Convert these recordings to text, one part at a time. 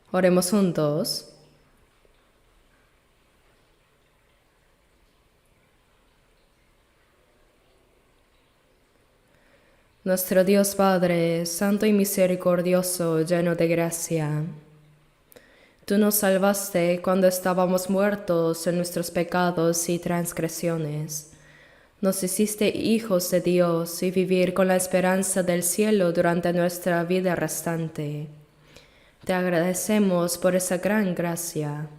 Oremos juntos. Nuestro Dios Padre, santo y misericordioso, lleno de gracia, tú nos salvaste cuando estábamos muertos en nuestros pecados y transgresiones. Nos hiciste hijos de Dios y vivir con la esperanza del cielo durante nuestra vida restante. Te agradecemos por esa gran gracia.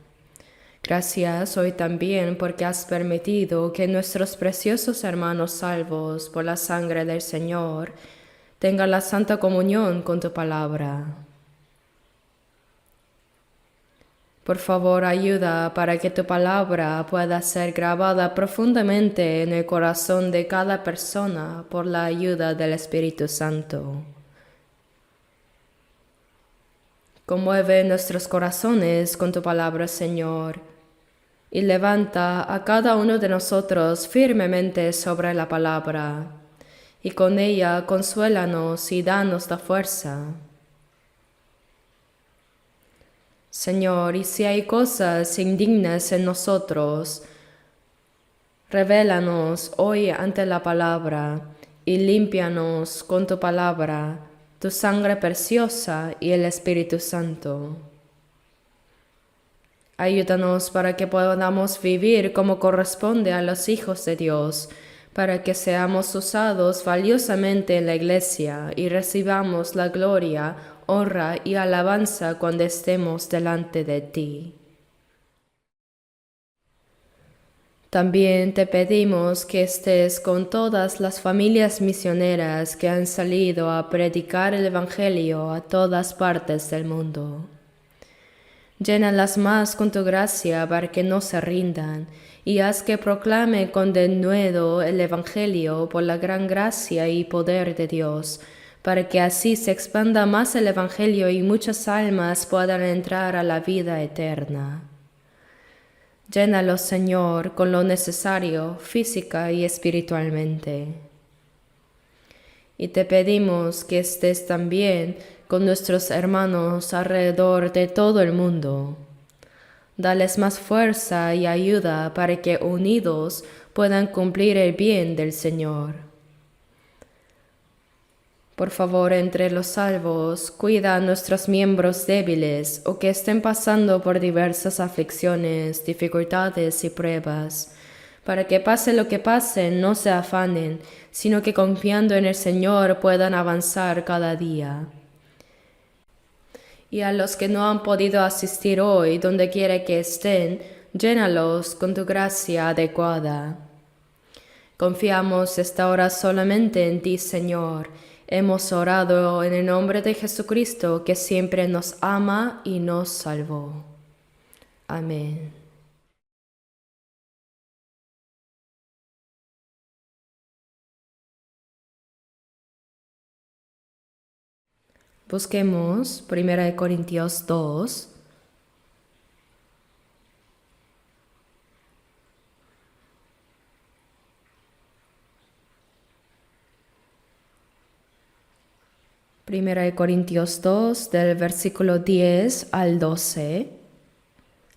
Gracias hoy también porque has permitido que nuestros preciosos hermanos salvos por la sangre del Señor tengan la santa comunión con tu palabra. Por favor, ayuda para que tu palabra pueda ser grabada profundamente en el corazón de cada persona por la ayuda del Espíritu Santo. Conmueve nuestros corazones con tu palabra, Señor, y levanta a cada uno de nosotros firmemente sobre la palabra, y con ella consuélanos y danos la fuerza. Señor, y si hay cosas indignas en nosotros, revélanos hoy ante la palabra, y límpianos con tu palabra, tu sangre preciosa y el Espíritu Santo. Ayúdanos para que podamos vivir como corresponde a los hijos de Dios, para que seamos usados valiosamente en la Iglesia y recibamos la gloria, honra y alabanza cuando estemos delante de ti. También te pedimos que estés con todas las familias misioneras que han salido a predicar el Evangelio a todas partes del mundo. Llénalas más con tu gracia para que no se rindan, y haz que proclame con denuedo el Evangelio por la gran gracia y poder de Dios, para que así se expanda más el Evangelio y muchas almas puedan entrar a la vida eterna. Llénalos, Señor, con lo necesario física y espiritualmente. Y te pedimos que estés también con nuestros hermanos alrededor de todo el mundo. Dales más fuerza y ayuda para que unidos puedan cumplir el bien del Señor. Por favor, entre los salvos, cuida a nuestros miembros débiles o que estén pasando por diversas aflicciones, dificultades y pruebas, para que pase lo que pase, no se afanen, sino que confiando en el Señor puedan avanzar cada día. Y a los que no han podido asistir hoy, donde quiera que estén, llénalos con tu gracia adecuada. Confiamos esta hora solamente en ti, Señor. Hemos orado en el nombre de Jesucristo, que siempre nos ama y nos salvó. Amén. Busquemos 1 Corintios 2. Primera de Corintios 2, del versículo 10 al 12.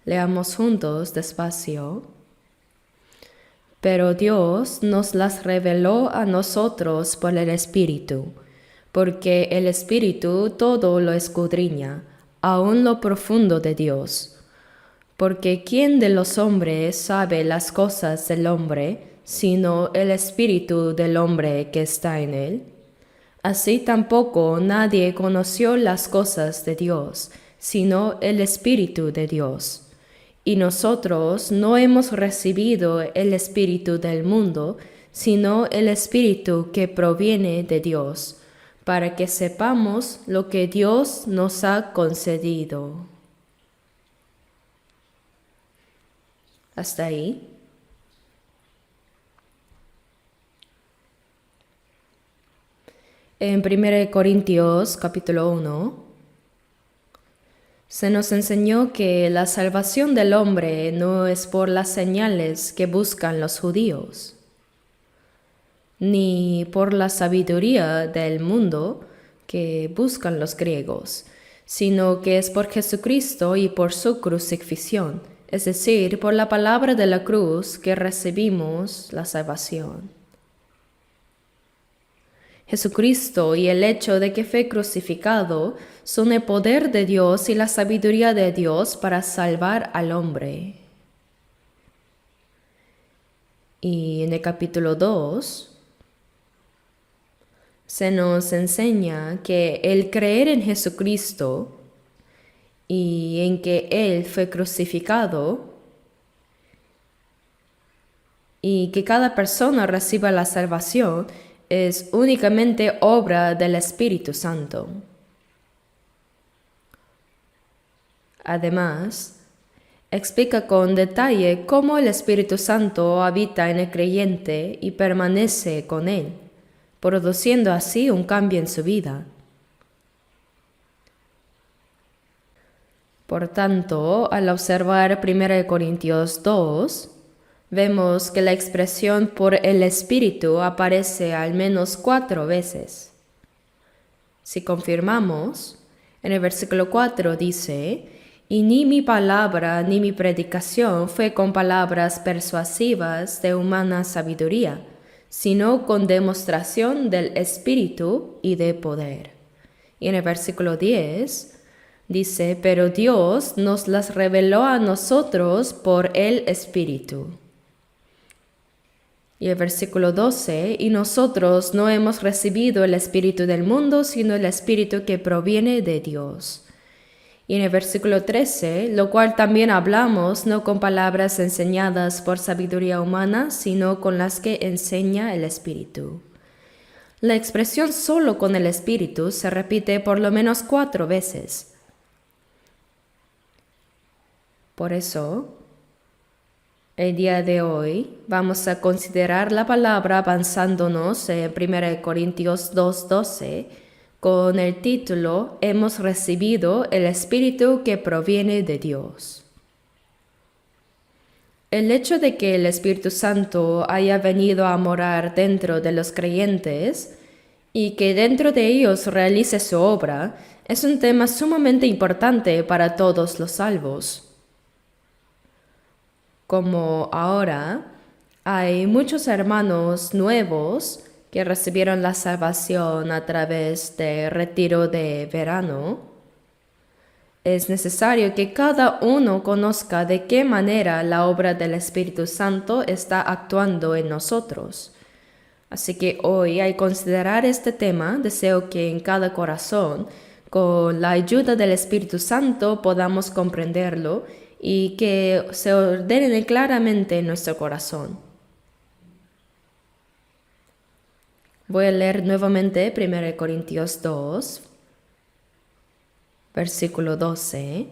Leamos juntos despacio. Pero Dios nos las reveló a nosotros por el Espíritu, porque el Espíritu todo lo escudriña, aun lo profundo de Dios. Porque ¿quién de los hombres sabe las cosas del hombre, sino el Espíritu del hombre que está en él? Así tampoco nadie conoció las cosas de Dios, sino el Espíritu de Dios. Y nosotros no hemos recibido el Espíritu del mundo, sino el Espíritu que proviene de Dios, para que sepamos lo que Dios nos ha concedido. Hasta ahí. En 1 Corintios capítulo 1, se nos enseñó que la salvación del hombre no es por las señales que buscan los judíos, ni por la sabiduría del mundo que buscan los griegos, sino que es por Jesucristo y por su crucifixión, es decir, por la palabra de la cruz que recibimos la salvación. Jesucristo y el hecho de que fue crucificado son el poder de Dios y la sabiduría de Dios para salvar al hombre. Y en el capítulo 2 se nos enseña que el creer en Jesucristo y en que Él fue crucificado y que cada persona reciba la salvación es únicamente obra del Espíritu Santo. Además, explica con detalle cómo el Espíritu Santo habita en el creyente y permanece con él, produciendo así un cambio en su vida. Por tanto, al observar 1 Corintios 2, vemos que la expresión por el Espíritu aparece al menos 4 veces. Si confirmamos, en el versículo 4 dice: «Y ni mi palabra ni mi predicación fue con palabras persuasivas de humana sabiduría, sino con demostración del Espíritu y de poder». Y en el versículo 10 dice: «Pero Dios nos las reveló a nosotros por el Espíritu». Y el versículo 12: «Y nosotros no hemos recibido el Espíritu del mundo, sino el Espíritu que proviene de Dios». Y en el versículo 13: «Lo cual también hablamos, no con palabras enseñadas por sabiduría humana, sino con las que enseña el Espíritu». La expresión «solo con el Espíritu» se repite por lo menos 4 veces. Por eso, el día de hoy vamos a considerar la palabra basándonos en 1 Corintios 2:12 con el título «Hemos recibido el Espíritu que proviene de Dios». El hecho de que el Espíritu Santo haya venido a morar dentro de los creyentes y que dentro de ellos realice su obra es un tema sumamente importante para todos los salvos. Como ahora hay muchos hermanos nuevos que recibieron la salvación a través del retiro de verano, es necesario que cada uno conozca de qué manera la obra del Espíritu Santo está actuando en nosotros. Así que hoy, al considerar este tema, deseo que en cada corazón, con la ayuda del Espíritu Santo, podamos comprenderlo y que se ordene claramente en nuestro corazón. Voy a leer nuevamente 1 Corintios 2, versículo 12.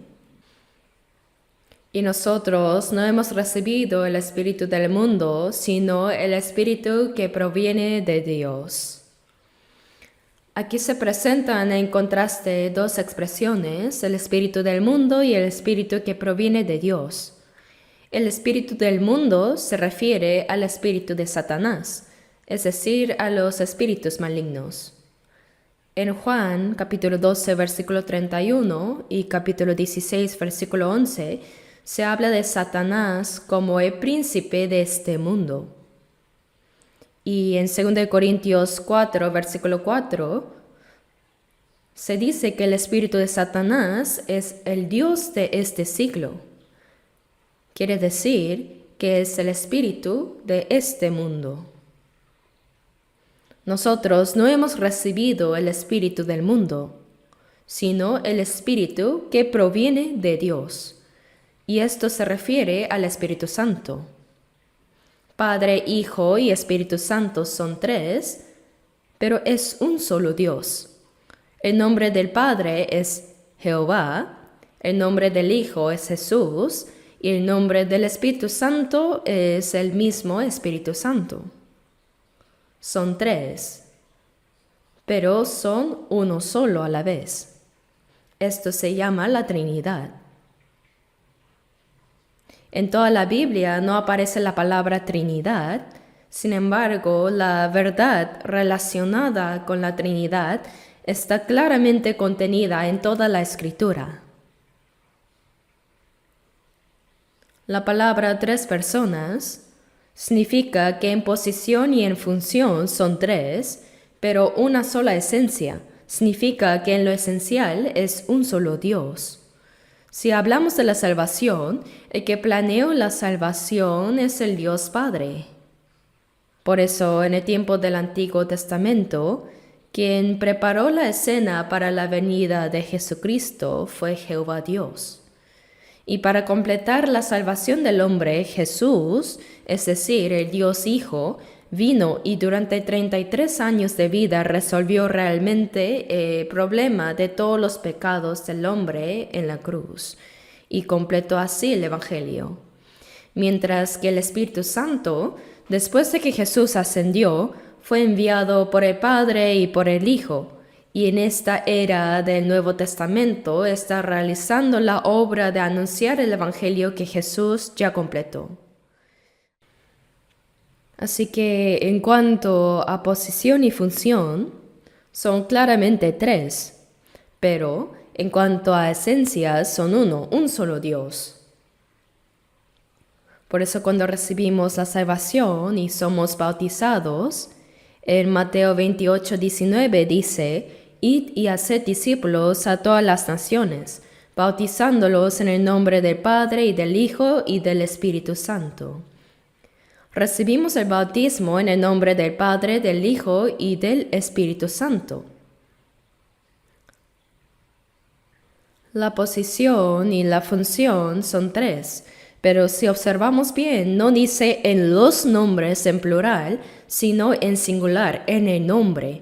«Y nosotros no hemos recibido el Espíritu del mundo, sino el Espíritu que proviene de Dios». Aquí se presentan en contraste 2 expresiones, el espíritu del mundo y el espíritu que proviene de Dios. El espíritu del mundo se refiere al espíritu de Satanás, es decir, a los espíritus malignos. En Juan capítulo 12 versículo 31 y capítulo 16 versículo 11 se habla de Satanás como el príncipe de este mundo. Y en 2 Corintios 4, versículo 4, se dice que el espíritu de Satanás es el Dios de este siglo. Quiere decir que es el espíritu de este mundo. Nosotros no hemos recibido el espíritu del mundo, sino el espíritu que proviene de Dios. Y esto se refiere al Espíritu Santo. Padre, Hijo y Espíritu Santo son 3, pero es un solo Dios. El nombre del Padre es Jehová, el nombre del Hijo es Jesús y el nombre del Espíritu Santo es el mismo Espíritu Santo. Son 3, pero son uno solo a la vez. Esto se llama la Trinidad. En toda la Biblia no aparece la palabra Trinidad, sin embargo, la verdad relacionada con la Trinidad está claramente contenida en toda la Escritura. La palabra tres personas significa que en posición y en función son tres, pero una sola esencia. Significa que en lo esencial es un solo Dios. Si hablamos de la salvación, el que planeó la salvación es el Dios Padre. Por eso, en el tiempo del Antiguo Testamento, quien preparó la escena para la venida de Jesucristo fue Jehová Dios. Y para completar la salvación del hombre, Jesús, es decir, el Dios Hijo, vino y durante 33 años de vida resolvió realmente el problema de todos los pecados del hombre en la cruz y completó así el Evangelio. Mientras que el Espíritu Santo, después de que Jesús ascendió, fue enviado por el Padre y por el Hijo, y en esta era del Nuevo Testamento está realizando la obra de anunciar el Evangelio que Jesús ya completó. Así que en cuanto a posición y función, son claramente tres, pero en cuanto a esencia son uno, un solo Dios. Por eso cuando recibimos la salvación y somos bautizados, en Mateo 28:19 dice: Id y haced discípulos a todas las naciones, bautizándolos en el nombre del Padre y del Hijo y del Espíritu Santo. Recibimos el bautismo en el nombre del Padre, del Hijo y del Espíritu Santo. La posición y la función son tres, pero si observamos bien, no dice en los nombres en plural, sino en singular, en el nombre.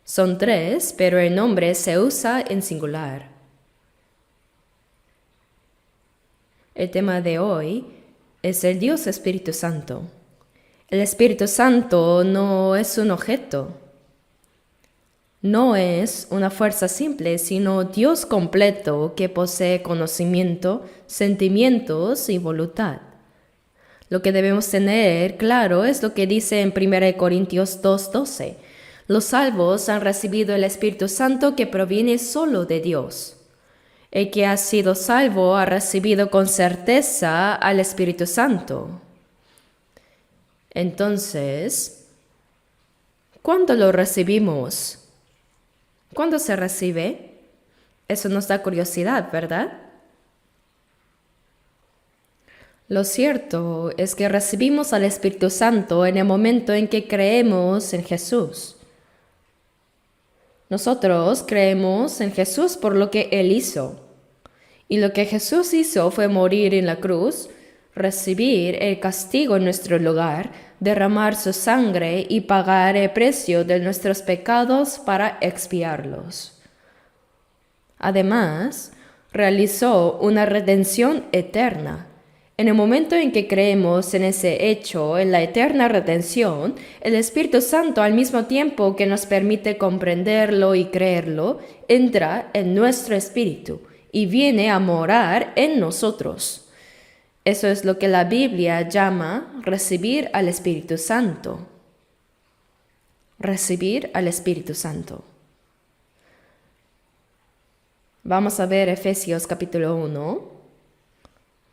Son tres, pero el nombre se usa en singular. El tema de hoy es el Dios Espíritu Santo. El Espíritu Santo no es un objeto, no es una fuerza simple, sino Dios completo que posee conocimiento, sentimientos y voluntad. Lo que debemos tener claro es lo que dice en 1 Corintios 2:12. Los salvos han recibido el Espíritu Santo que proviene solo de Dios. El que ha sido salvo ha recibido con certeza al Espíritu Santo. Entonces, ¿cuándo lo recibimos? ¿Cuándo se recibe? Eso nos da curiosidad, ¿verdad? Lo cierto es que recibimos al Espíritu Santo en el momento en que creemos en Jesús. Nosotros creemos en Jesús por lo que Él hizo. Y lo que Jesús hizo fue morir en la cruz, recibir el castigo en nuestro lugar, derramar su sangre y pagar el precio de nuestros pecados para expiarlos. Además, realizó una redención eterna. En el momento en que creemos en ese hecho, en la eterna redención, el Espíritu Santo, al mismo tiempo que nos permite comprenderlo y creerlo, entra en nuestro espíritu y viene a morar en nosotros. Eso es lo que la Biblia llama recibir al Espíritu Santo. Recibir al Espíritu Santo. Vamos a ver Efesios capítulo 1.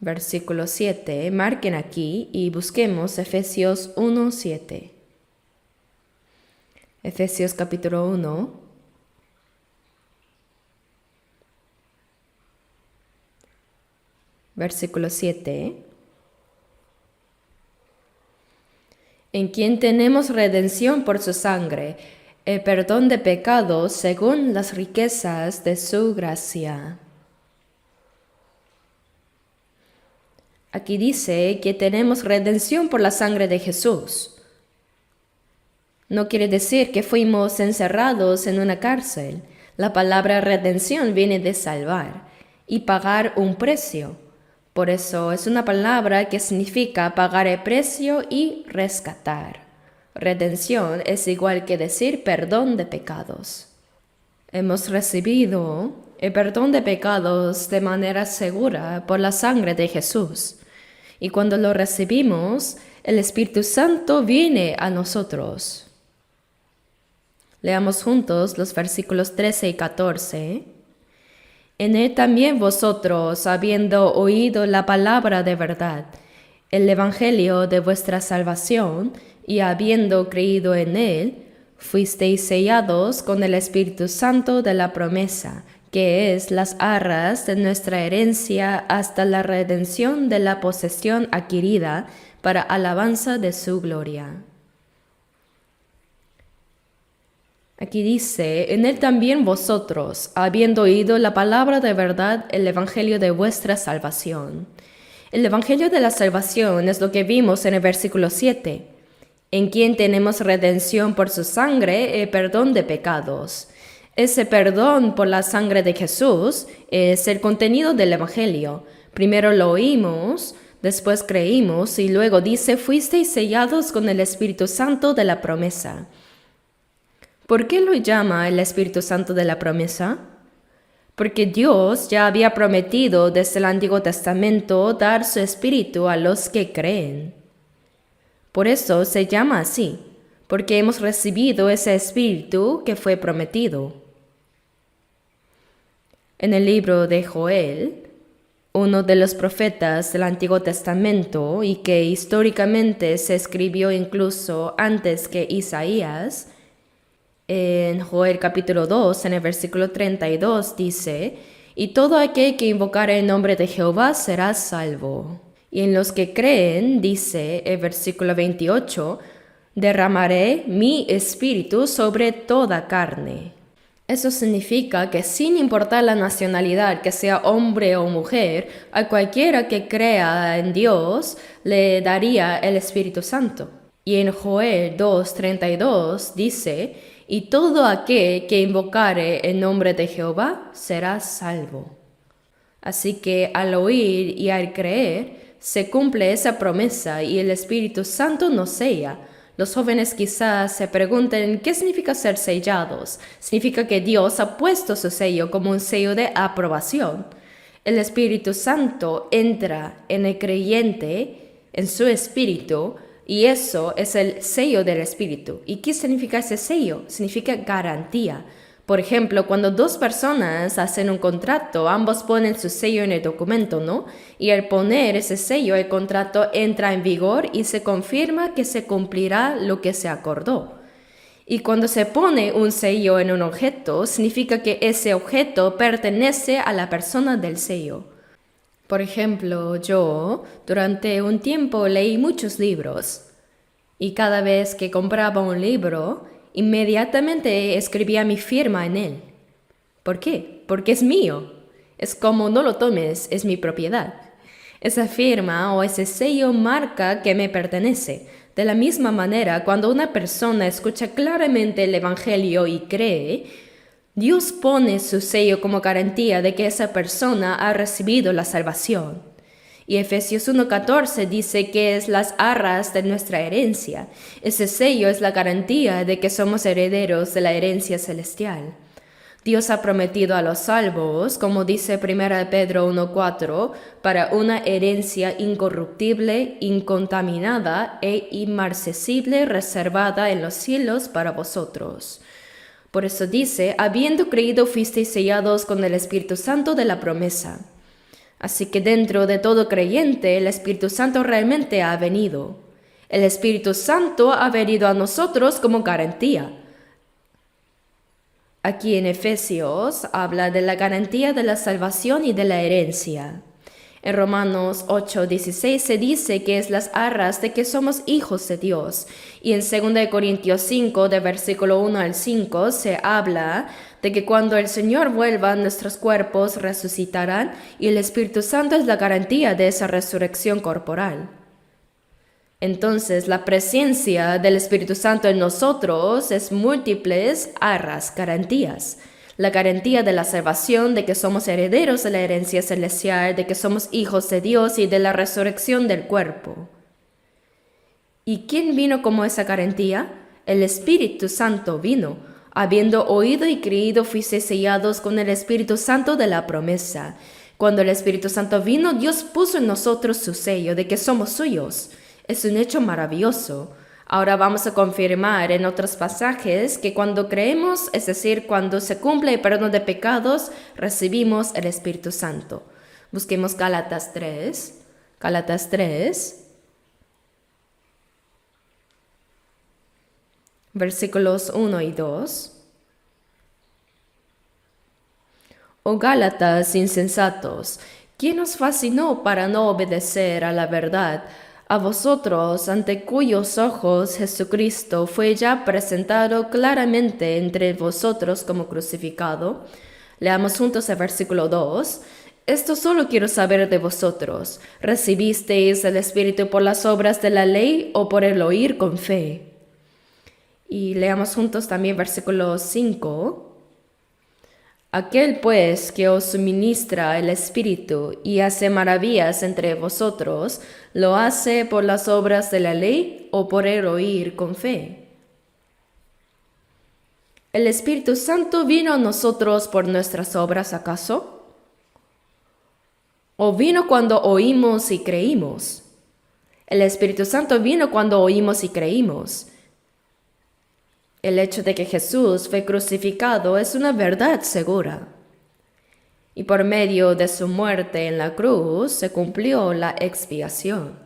Versículo 7, marquen aquí y busquemos Efesios 1:7. Efesios capítulo 1, versículo 7. En quien tenemos redención por su sangre, el perdón de pecados según las riquezas de su gracia. Aquí dice que tenemos redención por la sangre de Jesús. No quiere decir que fuimos encerrados en una cárcel. La palabra redención viene de salvar y pagar un precio. Por eso es una palabra que significa pagar el precio y rescatar. Redención es igual que decir perdón de pecados. Hemos recibido el perdón de pecados de manera segura por la sangre de Jesús. Y cuando lo recibimos, el Espíritu Santo viene a nosotros. Leamos juntos los versículos 13 y 14. En él también vosotros, habiendo oído la palabra de verdad, el evangelio de vuestra salvación, y habiendo creído en él, fuisteis sellados con el Espíritu Santo de la promesa, que es las arras de nuestra herencia hasta la redención de la posesión adquirida para alabanza de su gloria. Aquí dice, en él también vosotros, habiendo oído la palabra de verdad, el evangelio de vuestra salvación. El evangelio de la salvación es lo que vimos en el versículo 7, en quien tenemos redención por su sangre y perdón de pecados. Ese perdón por la sangre de Jesús es el contenido del evangelio. Primero lo oímos, después creímos y luego dice, fuisteis sellados con el Espíritu Santo de la promesa. ¿Por qué lo llama el Espíritu Santo de la promesa? Porque Dios ya había prometido desde el Antiguo Testamento dar su Espíritu a los que creen. Por eso se llama así, porque hemos recibido ese Espíritu que fue prometido. En el libro de Joel, uno de los profetas del Antiguo Testamento y que históricamente se escribió incluso antes que Isaías, en Joel capítulo 2, en el versículo 32, dice, y todo aquel que invocare el nombre de Jehová será salvo. Y en los que creen, dice el versículo 28, derramaré mi espíritu sobre toda carne. Eso significa que sin importar la nacionalidad, que sea hombre o mujer, a cualquiera que crea en Dios, le daría el Espíritu Santo. Y en Joel 2:32 dice, y todo aquel que invocare el nombre de Jehová será salvo. Así que al oír y al creer, se cumple esa promesa y el Espíritu Santo nos sella. Los jóvenes quizás se pregunten, ¿qué significa ser sellados? Significa que Dios ha puesto su sello como un sello de aprobación. El Espíritu Santo entra en el creyente, en su espíritu, y eso es el sello del Espíritu. ¿Y qué significa ese sello? Significa garantía. Por ejemplo, cuando dos personas hacen un contrato, ambos ponen su sello en el documento, ¿no? Y al poner ese sello, el contrato entra en vigor y se confirma que se cumplirá lo que se acordó. Y cuando se pone un sello en un objeto, significa que ese objeto pertenece a la persona del sello. Por ejemplo, yo durante un tiempo leí muchos libros y cada vez que compraba un libro, inmediatamente escribía mi firma en él. ¿Por qué? Porque es mío. Es como no lo tomes, es mi propiedad. Esa firma o ese sello marca que me pertenece. De la misma manera, cuando una persona escucha claramente el Evangelio y cree, Dios pone su sello como garantía de que esa persona ha recibido la salvación. Y Efesios 1:14 dice que es las arras de nuestra herencia. Ese sello es la garantía de que somos herederos de la herencia celestial. Dios ha prometido a los salvos, como dice 1 Pedro 1:4, para una herencia incorruptible, incontaminada e inmarcesible reservada en los cielos para vosotros. Por eso dice, habiendo creído fuisteis sellados con el Espíritu Santo de la promesa. Así que dentro de todo creyente, el Espíritu Santo realmente ha venido. El Espíritu Santo ha venido a nosotros como garantía. Aquí en Efesios habla de la garantía de la salvación y de la herencia. En Romanos 8:16 se dice que es las arras de que somos hijos de Dios. Y en 2 Corintios 5, de versículo 1 al 5, se habla de que cuando el Señor vuelva, nuestros cuerpos resucitarán y el Espíritu Santo es la garantía de esa resurrección corporal. Entonces, la presencia del Espíritu Santo en nosotros es múltiples arras, garantías. La garantía de la salvación, de que somos herederos de la herencia celestial, de que somos hijos de Dios y de la resurrección del cuerpo. ¿Y quién vino como esa garantía? El Espíritu Santo vino. Habiendo oído y creído, fuisteis sellados con el Espíritu Santo de la promesa. Cuando el Espíritu Santo vino, Dios puso en nosotros su sello de que somos suyos. Es un hecho maravilloso. Ahora vamos a confirmar en otros pasajes que cuando creemos, es decir, cuando se cumple el perdón de pecados, recibimos el Espíritu Santo. Busquemos Gálatas 3. Gálatas 3. Versículos 1 y 2. Oh Gálatas insensatos, ¿quién os fascinó para no obedecer a la verdad? A vosotros, ante cuyos ojos Jesucristo fue ya presentado claramente entre vosotros como crucificado. Leamos juntos el versículo 2. Esto solo quiero saber de vosotros. ¿Recibisteis el Espíritu por las obras de la ley o por el oír con fe? Y leamos juntos también versículo 5. Aquel pues que os suministra el Espíritu y hace maravillas entre vosotros, ¿lo hace por las obras de la ley o por el oír con fe? ¿El Espíritu Santo vino a nosotros por nuestras obras acaso? ¿O vino cuando oímos y creímos? El Espíritu Santo vino cuando oímos y creímos. El hecho de que Jesús fue crucificado es una verdad segura. Y por medio de su muerte en la cruz se cumplió la expiación.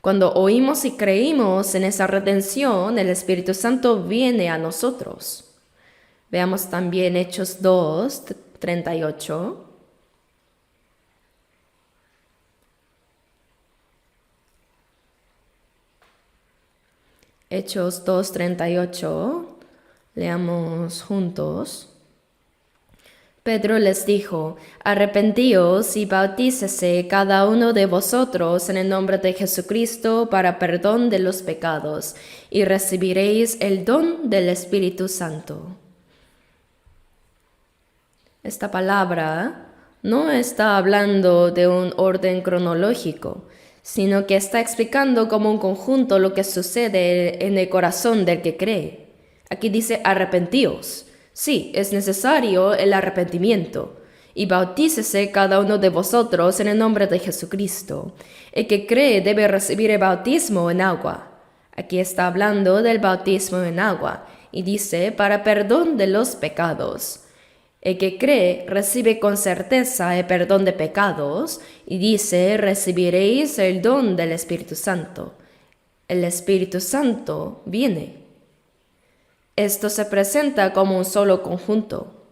Cuando oímos y creímos en esa redención, el Espíritu Santo viene a nosotros. Veamos también Hechos 2, 38. Hechos 2:38, leamos juntos. Pedro les dijo, arrepentíos y bautícese cada uno de vosotros en el nombre de Jesucristo para perdón de los pecados, y recibiréis el don del Espíritu Santo. Esta palabra no está hablando de un orden cronológico, sino que está explicando como un conjunto lo que sucede en el corazón del que cree. Aquí dice arrepentíos. Sí, es necesario el arrepentimiento. Y bautícese cada uno de vosotros en el nombre de Jesucristo. El que cree debe recibir el bautismo en agua. Aquí está hablando del bautismo en agua, y dice para perdón de los pecados. El que cree recibe con certeza el perdón de pecados y dice, recibiréis el don del Espíritu Santo. El Espíritu Santo viene. Esto se presenta como un solo conjunto.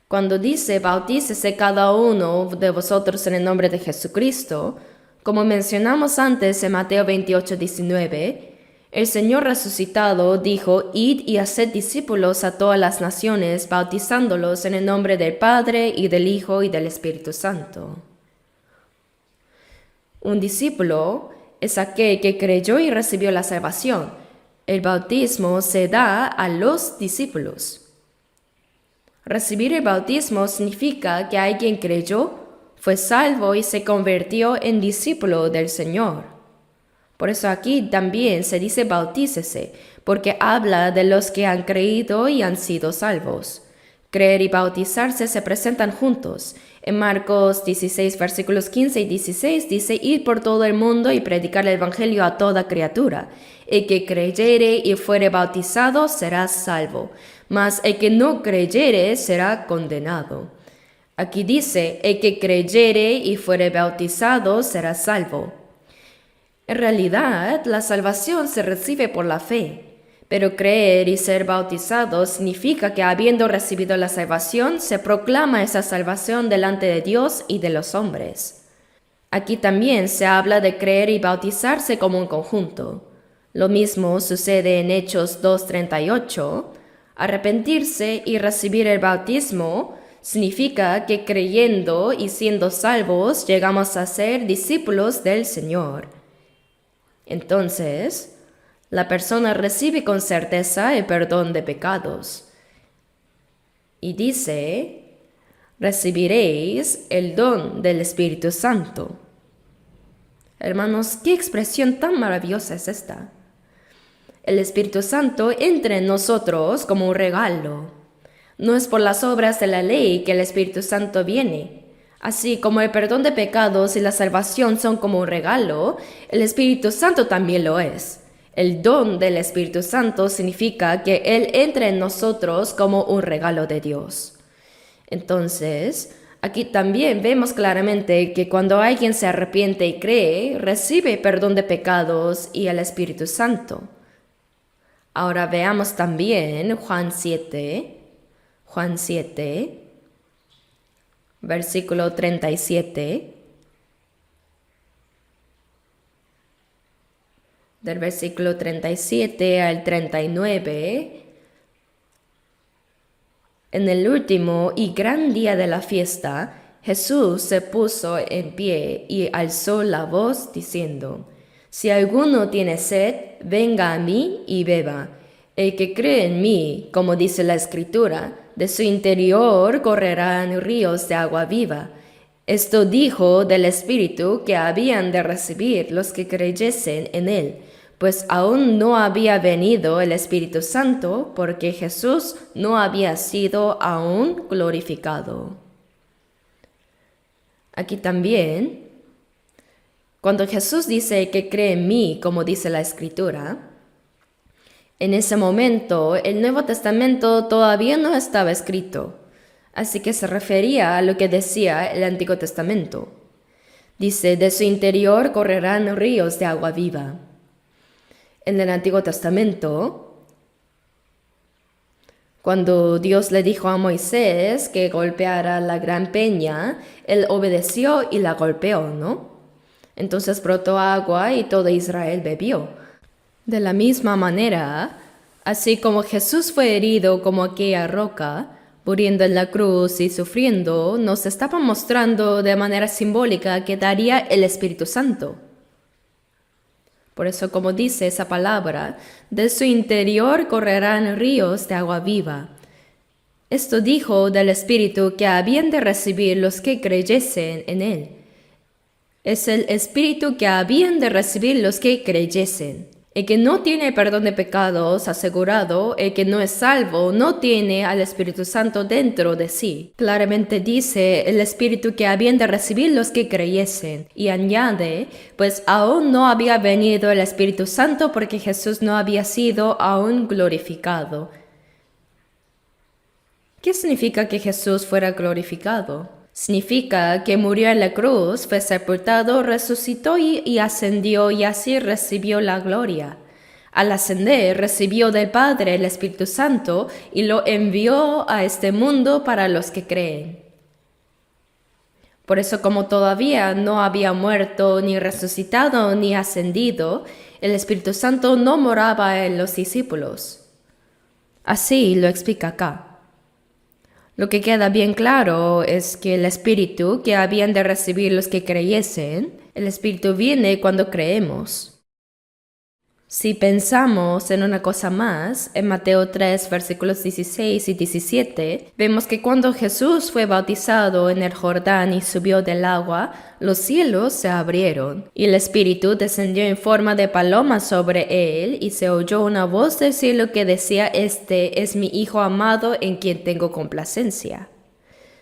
Cuando dice, bautícese cada uno de vosotros en el nombre de Jesucristo, como mencionamos antes en Mateo 28:19, el Señor resucitado dijo, id y haced discípulos a todas las naciones, bautizándolos en el nombre del Padre, y del Hijo, y del Espíritu Santo. Un discípulo es aquel que creyó y recibió la salvación. El bautismo se da a los discípulos. Recibir el bautismo significa que alguien creyó, fue salvo y se convirtió en discípulo del Señor. Por eso aquí también se dice bautícese, porque habla de los que han creído y han sido salvos. Creer y bautizarse se presentan juntos. En Marcos 16, versículos 15 y 16 dice, id por todo el mundo y predicar el evangelio a toda criatura. El que creyere y fuere bautizado será salvo, mas el que no creyere será condenado. Aquí dice, el que creyere y fuere bautizado será salvo. En realidad, la salvación se recibe por la fe, pero creer y ser bautizado significa que habiendo recibido la salvación, se proclama esa salvación delante de Dios y de los hombres. Aquí también se habla de creer y bautizarse como un conjunto. Lo mismo sucede en Hechos 2:38. Arrepentirse y recibir el bautismo significa que creyendo y siendo salvos llegamos a ser discípulos del Señor. Entonces, la persona recibe con certeza el perdón de pecados. Y dice, recibiréis el don del Espíritu Santo. Hermanos, ¿qué expresión tan maravillosa es esta? El Espíritu Santo entra en nosotros como un regalo. No es por las obras de la ley que el Espíritu Santo viene. Así como el perdón de pecados y la salvación son como un regalo, el Espíritu Santo también lo es. El don del Espíritu Santo significa que Él entra en nosotros como un regalo de Dios. Entonces, aquí también vemos claramente que cuando alguien se arrepiente y cree, recibe perdón de pecados y el Espíritu Santo. Ahora veamos también Juan 7, versículo 37. Del versículo 37 al 39. En el último y gran día de la fiesta, Jesús se puso en pie y alzó la voz diciendo: Si alguno tiene sed, venga a mí y beba. El que cree en mí, como dice la Escritura, de su interior correrán ríos de agua viva. Esto dijo del Espíritu que habían de recibir los que creyesen en él, pues aún no había venido el Espíritu Santo, porque Jesús no había sido aún glorificado. Aquí también, cuando Jesús dice que cree en mí, como dice la Escritura, en ese momento el Nuevo Testamento todavía no estaba escrito, así que se refería a lo que decía el Antiguo Testamento. Dice: de su interior correrán ríos de agua viva. En el Antiguo Testamento, cuando Dios le dijo a Moisés que golpeara la gran peña, él obedeció y la golpeó, ¿no? Entonces brotó agua y todo Israel bebió. De la misma manera, así como Jesús fue herido como aquella roca, muriendo en la cruz y sufriendo, nos estaba mostrando de manera simbólica que daría el Espíritu Santo. Por eso, como dice esa palabra, de su interior correrán ríos de agua viva. Esto dijo del Espíritu que habían de recibir los que creyesen en él. Es el Espíritu que habían de recibir los que creyesen. El que no tiene perdón de pecados asegurado, el que no es salvo, no tiene al Espíritu Santo dentro de sí. Claramente dice el Espíritu que habían de recibir los que creyesen. Y añade, pues aún no había venido el Espíritu Santo porque Jesús no había sido aún glorificado. ¿Qué significa que Jesús fuera glorificado? Significa que murió en la cruz, fue sepultado, resucitó y ascendió, y así recibió la gloria. Al ascender, recibió del Padre el Espíritu Santo y lo envió a este mundo para los que creen. Por eso, como todavía no había muerto, ni resucitado, ni ascendido, el Espíritu Santo no moraba en los discípulos. Así lo explica acá. Lo que queda bien claro es que el Espíritu que habían de recibir los que creyesen, el Espíritu viene cuando creemos. Si pensamos en una cosa más, en Mateo 3, versículos 16 y 17, vemos que cuando Jesús fue bautizado en el Jordán y subió del agua, los cielos se abrieron, y el Espíritu descendió en forma de paloma sobre él, y se oyó una voz del cielo que decía: Este es mi Hijo amado en quien tengo complacencia.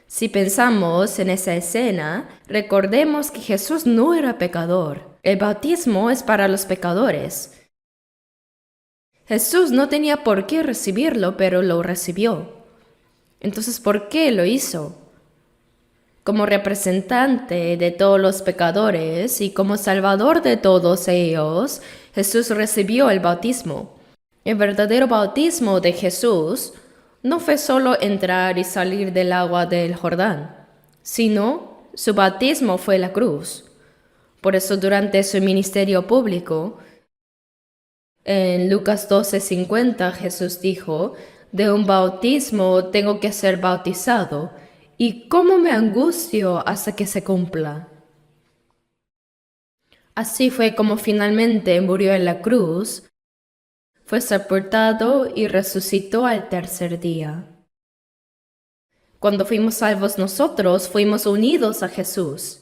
Si pensamos en esa escena, recordemos que Jesús no era pecador. El bautismo es para los pecadores. Jesús no tenía por qué recibirlo, pero lo recibió. Entonces, ¿por qué lo hizo? Como representante de todos los pecadores y como salvador de todos ellos, Jesús recibió el bautismo. El verdadero bautismo de Jesús no fue solo entrar y salir del agua del Jordán, sino su bautismo fue la cruz. Por eso, durante su ministerio público, en Lucas 12:50 Jesús dijo: de un bautismo tengo que ser bautizado, y cómo me angustio hasta que se cumpla. Así fue como finalmente murió en la cruz, fue sepultado y resucitó al tercer día. Cuando fuimos salvos nosotros, fuimos unidos a Jesús.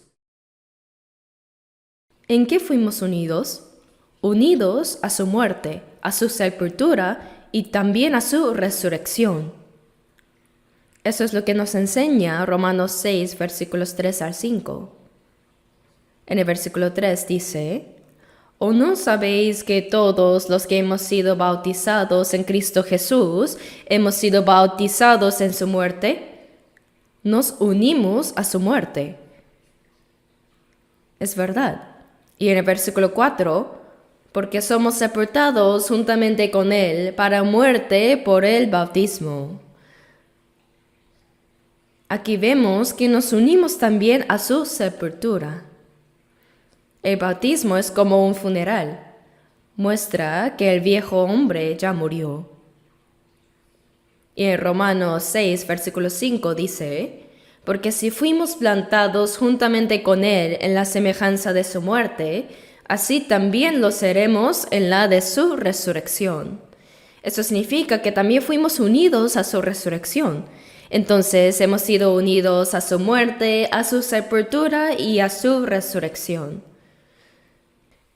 ¿En qué fuimos unidos? Unidos a su muerte, a su sepultura y también a su resurrección. Eso es lo que nos enseña Romanos 6, versículos 3 al 5. En el versículo 3 dice: ¿O no sabéis que todos los que hemos sido bautizados en Cristo Jesús hemos sido bautizados en su muerte? Nos unimos a su muerte. Es verdad. Y en el versículo 4, porque somos sepultados juntamente con Él para muerte por el bautismo. Aquí vemos que nos unimos también a su sepultura. El bautismo es como un funeral. Muestra que el viejo hombre ya murió. Y en Romanos 6, versículo 5 dice, porque si fuimos plantados juntamente con Él en la semejanza de su muerte, así también lo seremos en la de su resurrección. Eso significa que también fuimos unidos a su resurrección. Entonces hemos sido unidos a su muerte, a su sepultura y a su resurrección.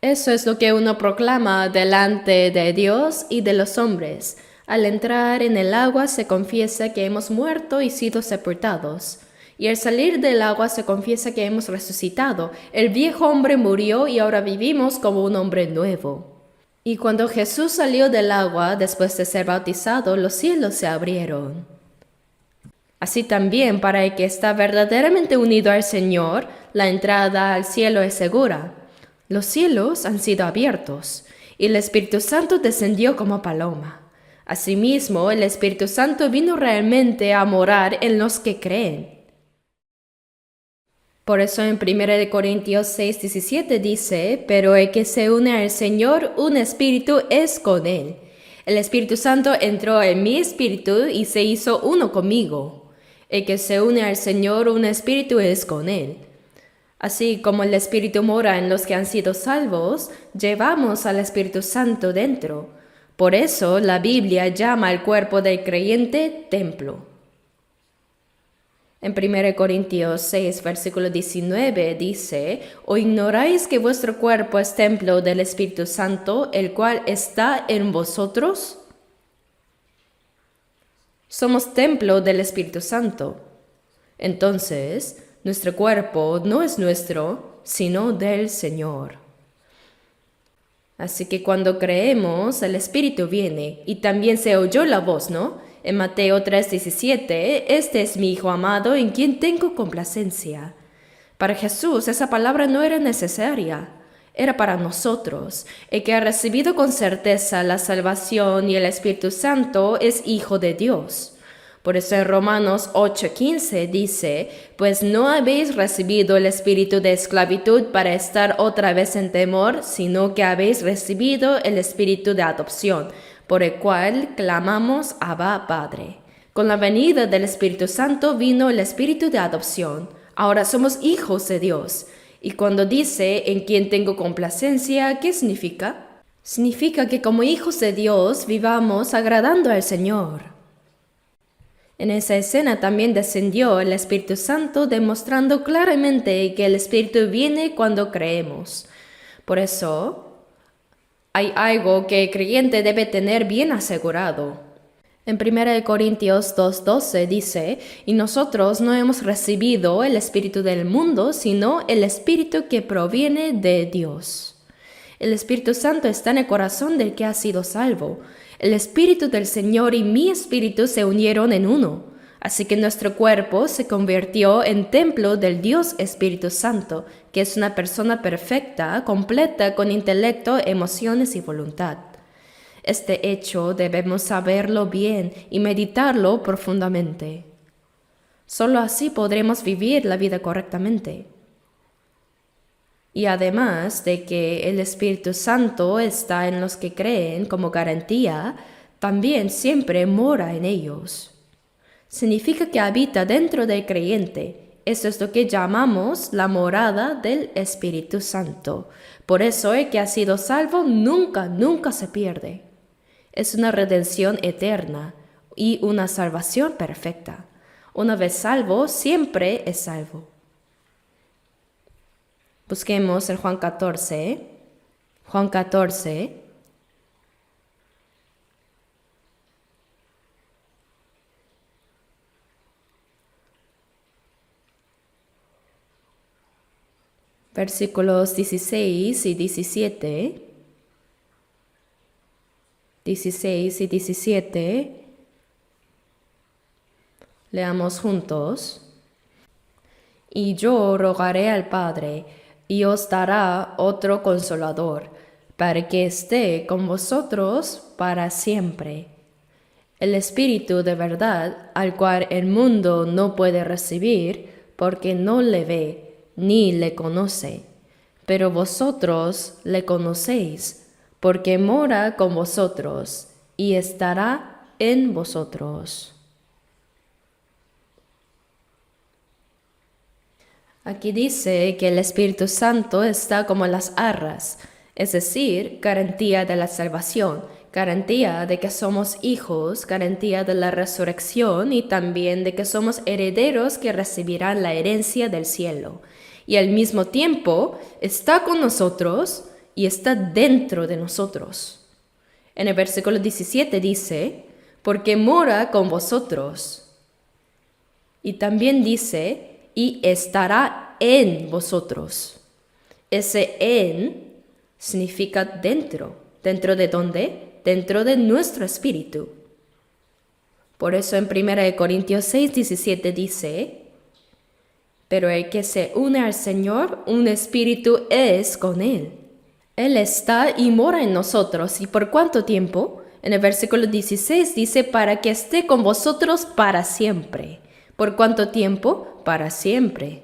Eso es lo que uno proclama delante de Dios y de los hombres. Al entrar en el agua se confiesa que hemos muerto y sido sepultados. Y al salir del agua se confiesa que hemos resucitado. El viejo hombre murió y ahora vivimos como un hombre nuevo. Y cuando Jesús salió del agua después de ser bautizado, los cielos se abrieron. Así también para el que está verdaderamente unido al Señor, la entrada al cielo es segura. Los cielos han sido abiertos, y el Espíritu Santo descendió como paloma. Asimismo, el Espíritu Santo vino realmente a morar en los que creen. Por eso en 1 Corintios 6:17 dice, pero el que se une al Señor, un espíritu es con Él. El Espíritu Santo entró en mi espíritu y se hizo uno conmigo. El que se une al Señor, un espíritu es con Él. Así como el Espíritu mora en los que han sido salvos, llevamos al Espíritu Santo dentro. Por eso la Biblia llama al cuerpo del creyente templo. En 1 Corintios 6, versículo 19 dice, ¿o ignoráis que vuestro cuerpo es templo del Espíritu Santo, el cual está en vosotros? Somos templo del Espíritu Santo. Entonces, nuestro cuerpo no es nuestro, sino del Señor. Así que cuando creemos, el Espíritu viene y también se oyó la voz, ¿no? En Mateo 3:17, este es mi Hijo amado en quien tengo complacencia. Para Jesús esa palabra no era necesaria, era para nosotros. El que ha recibido con certeza la salvación y el Espíritu Santo es Hijo de Dios. Por eso en Romanos 8:15 dice, pues no habéis recibido el espíritu de esclavitud para estar otra vez en temor, sino que habéis recibido el espíritu de adopción, por el cual clamamos Abba Padre. Con la venida del Espíritu Santo vino el espíritu de adopción. Ahora somos hijos de Dios. Y cuando dice en quien tengo complacencia, ¿qué significa? Significa que como hijos de Dios vivamos agradando al Señor. En esa escena también descendió el Espíritu Santo, demostrando claramente que el Espíritu viene cuando creemos. Por eso, hay algo que el creyente debe tener bien asegurado. En 1 Corintios 2:12 dice, y nosotros no hemos recibido el Espíritu del mundo, sino el Espíritu que proviene de Dios. El Espíritu Santo está en el corazón del que ha sido salvo. El Espíritu del Señor y mi espíritu se unieron en uno. Así que nuestro cuerpo se convirtió en templo del Dios Espíritu Santo, que es una persona perfecta, completa con intelecto, emociones y voluntad. Este hecho debemos saberlo bien y meditarlo profundamente. Solo así podremos vivir la vida correctamente. Y además de que el Espíritu Santo está en los que creen como garantía, también siempre mora en ellos. Significa que habita dentro del creyente. Eso es lo que llamamos la morada del Espíritu Santo. Por eso el que ha sido salvo nunca se pierde. Es una redención eterna y una salvación perfecta. Una vez salvo, siempre es salvo. Busquemos en Juan 14. Juan 14. Versículos 16 y 17. 16 y 17. Leamos juntos. Y yo rogaré al Padre, y os dará otro consolador, para que esté con vosotros para siempre. El Espíritu de verdad, al cual el mundo no puede recibir, porque no le ve, ni le conoce. Pero vosotros le conocéis, porque mora con vosotros, y estará en vosotros. Aquí dice que el Espíritu Santo está como las arras, es decir, garantía de la salvación, garantía de que somos hijos, garantía de la resurrección y también de que somos herederos que recibirán la herencia del cielo. Y al mismo tiempo está con nosotros y está dentro de nosotros. En el versículo 17 dice, porque mora con vosotros. Y también dice, y estará en vosotros. Ese en significa dentro. ¿Dentro de dónde? Dentro de nuestro espíritu. Por eso en 1 Corintios 6:17 dice, pero el que se une al Señor, un espíritu es con Él. Él está y mora en nosotros. ¿Y por cuánto tiempo? En el versículo 16 dice, para que esté con vosotros para siempre. ¿Por cuánto tiempo? Para siempre.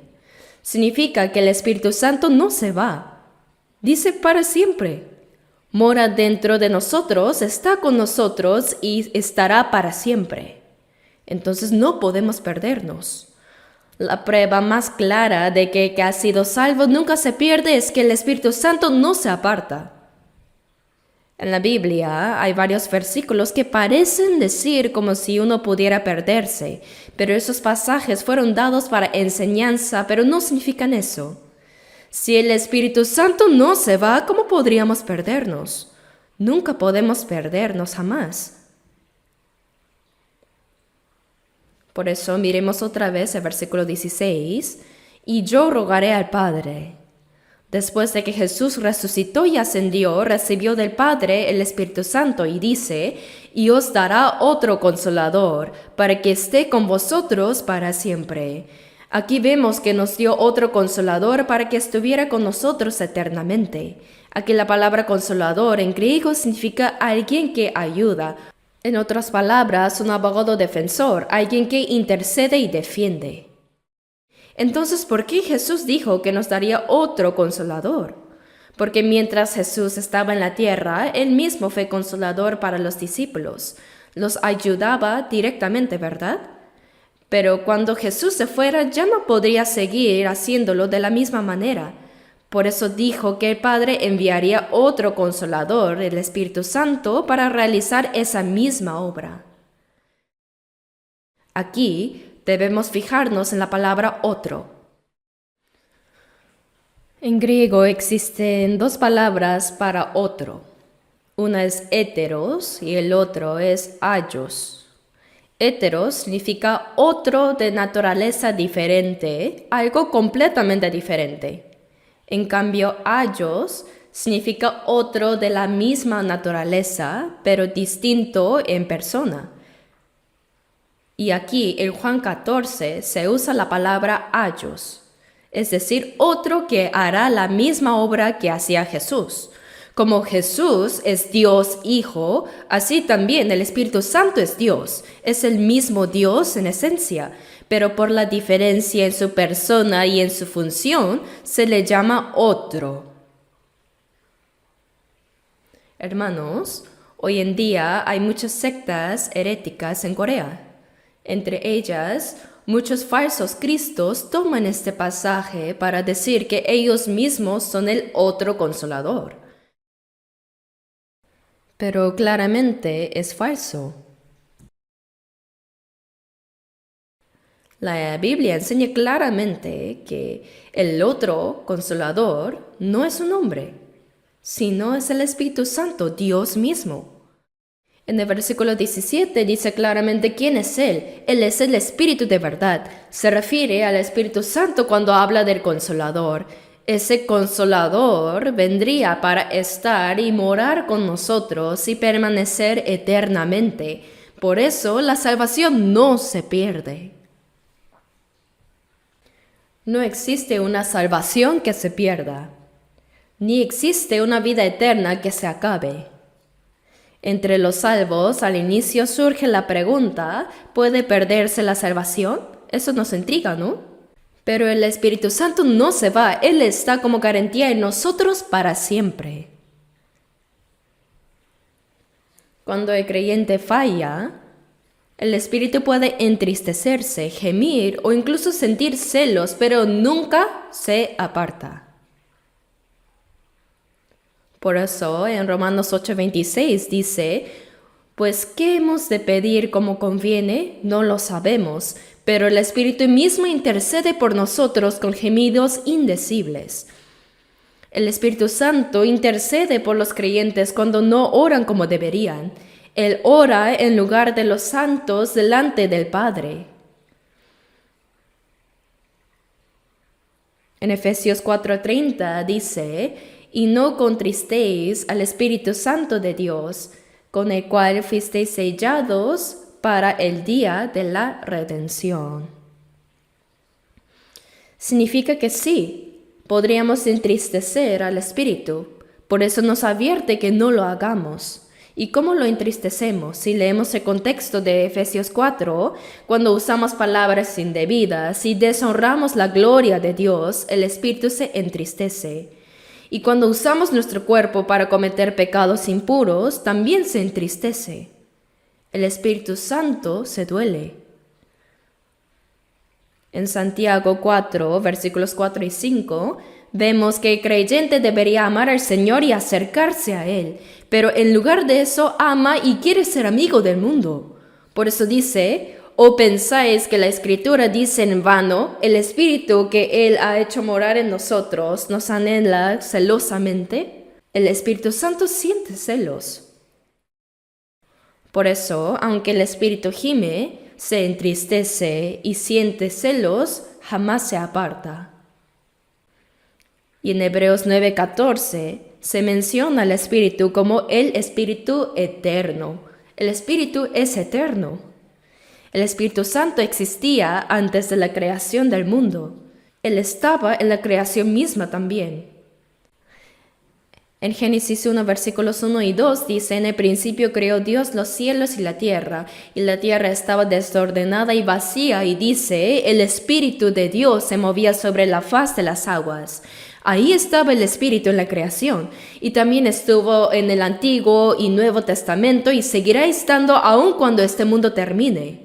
Significa que el Espíritu Santo no se va. Dice para siempre. Mora dentro de nosotros, está con nosotros y estará para siempre. Entonces no podemos perdernos. La prueba más clara de que el que ha sido salvo nunca se pierde es que el Espíritu Santo no se aparta. En la Biblia hay varios versículos que parecen decir como si uno pudiera perderse, pero esos pasajes fueron dados para enseñanza, pero no significan eso. Si el Espíritu Santo no se va, ¿cómo podríamos perdernos? Nunca podemos perdernos jamás. Por eso miremos otra vez el versículo 16. Y yo rogaré al Padre. Después de que Jesús resucitó y ascendió, recibió del Padre el Espíritu Santo y dice, y os dará otro consolador, para que esté con vosotros para siempre. Aquí vemos que nos dio otro consolador para que estuviera con nosotros eternamente. Aquí la palabra consolador en griego significa alguien que ayuda. En otras palabras, un abogado defensor, alguien que intercede y defiende. Entonces, ¿por qué Jesús dijo que nos daría otro consolador? Porque mientras Jesús estaba en la tierra, Él mismo fue consolador para los discípulos. Los ayudaba directamente, ¿verdad? Pero cuando Jesús se fuera, ya no podría seguir haciéndolo de la misma manera. Por eso dijo que el Padre enviaría otro consolador, el Espíritu Santo, para realizar esa misma obra. Aquí debemos fijarnos en la palabra otro. En griego existen dos palabras para otro. Una es heteros y el otro es aios. Heteros significa otro de naturaleza diferente, algo completamente diferente. En cambio, aios significa otro de la misma naturaleza, pero distinto en persona. Y aquí en Juan 14 se usa la palabra aios, es decir, otro que hará la misma obra que hacía Jesús. Como Jesús es Dios Hijo, así también el Espíritu Santo es Dios. Es el mismo Dios en esencia, pero por la diferencia en su persona y en su función, se le llama otro. Hermanos, hoy en día hay muchas sectas heréticas en Corea. Entre ellas, muchos falsos cristos toman este pasaje para decir que ellos mismos son el otro consolador. Pero claramente es falso. La Biblia enseña claramente que el otro consolador no es un hombre, sino es el Espíritu Santo, Dios mismo. En el versículo 17 dice claramente quién es Él. Él es el Espíritu de verdad. Se refiere al Espíritu Santo cuando habla del Consolador. Ese Consolador vendría para estar y morar con nosotros y permanecer eternamente. Por eso la salvación no se pierde. No existe una salvación que se pierda, ni existe una vida eterna que se acabe. Entre los salvos, al inicio surge la pregunta, ¿puede perderse la salvación? Eso nos intriga, ¿no? Pero el Espíritu Santo no se va, Él está como garantía en nosotros para siempre. Cuando el creyente falla, el Espíritu puede entristecerse, gemir o incluso sentir celos, pero nunca se aparta. Por eso en Romanos 8:26 dice, pues ¿qué hemos de pedir como conviene? No lo sabemos, pero el Espíritu mismo intercede por nosotros con gemidos indecibles. El Espíritu Santo intercede por los creyentes cuando no oran como deberían. Él ora en lugar de los santos delante del Padre. En Efesios 4:30 dice, y no contristéis al Espíritu Santo de Dios, con el cual fuisteis sellados para el día de la redención. Significa que sí, podríamos entristecer al Espíritu, por eso nos advierte que no lo hagamos. ¿Y cómo lo entristecemos? Si leemos el contexto de Efesios 4, cuando usamos palabras indebidas y deshonramos la gloria de Dios, el Espíritu se entristece. Y cuando usamos nuestro cuerpo para cometer pecados impuros, también se entristece. El Espíritu Santo se duele. En Santiago 4, versículos 4 y 5, vemos que el creyente debería amar al Señor y acercarse a Él, pero en lugar de eso ama y quiere ser amigo del mundo. Por eso dice, ¿o pensáis que la Escritura dice en vano, el Espíritu que Él ha hecho morar en nosotros nos anhela celosamente? El Espíritu Santo siente celos. Por eso, aunque el Espíritu gime, se entristece y siente celos, jamás se aparta. Y en Hebreos 9:14 se menciona al Espíritu como el Espíritu eterno. El Espíritu es eterno. El Espíritu Santo existía antes de la creación del mundo. Él estaba en la creación misma también. En Génesis 1, versículos 1 y 2 dice, en el principio creó Dios los cielos y la tierra estaba desordenada y vacía, y dice, el Espíritu de Dios se movía sobre la faz de las aguas. Ahí estaba el Espíritu en la creación, y también estuvo en el Antiguo y Nuevo Testamento, y seguirá estando aun cuando este mundo termine.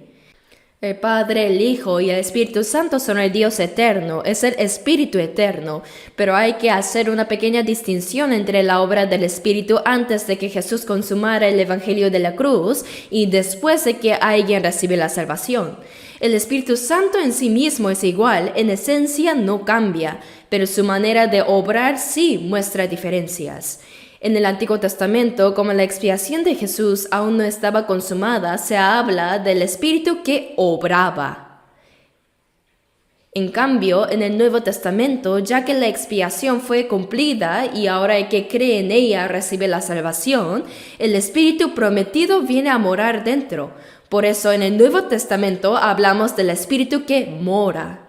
El Padre, el Hijo y el Espíritu Santo son el Dios eterno, es el Espíritu eterno, pero hay que hacer una pequeña distinción entre la obra del Espíritu antes de que Jesús consumara el Evangelio de la cruz y después de que alguien recibe la salvación. El Espíritu Santo en sí mismo es igual, en esencia no cambia, pero su manera de obrar sí muestra diferencias. En el Antiguo Testamento, como la expiación de Jesús aún no estaba consumada, se habla del Espíritu que obraba. En cambio, en el Nuevo Testamento, ya que la expiación fue cumplida y ahora el que cree en ella recibe la salvación, el Espíritu prometido viene a morar dentro. Por eso en el Nuevo Testamento hablamos del Espíritu que mora.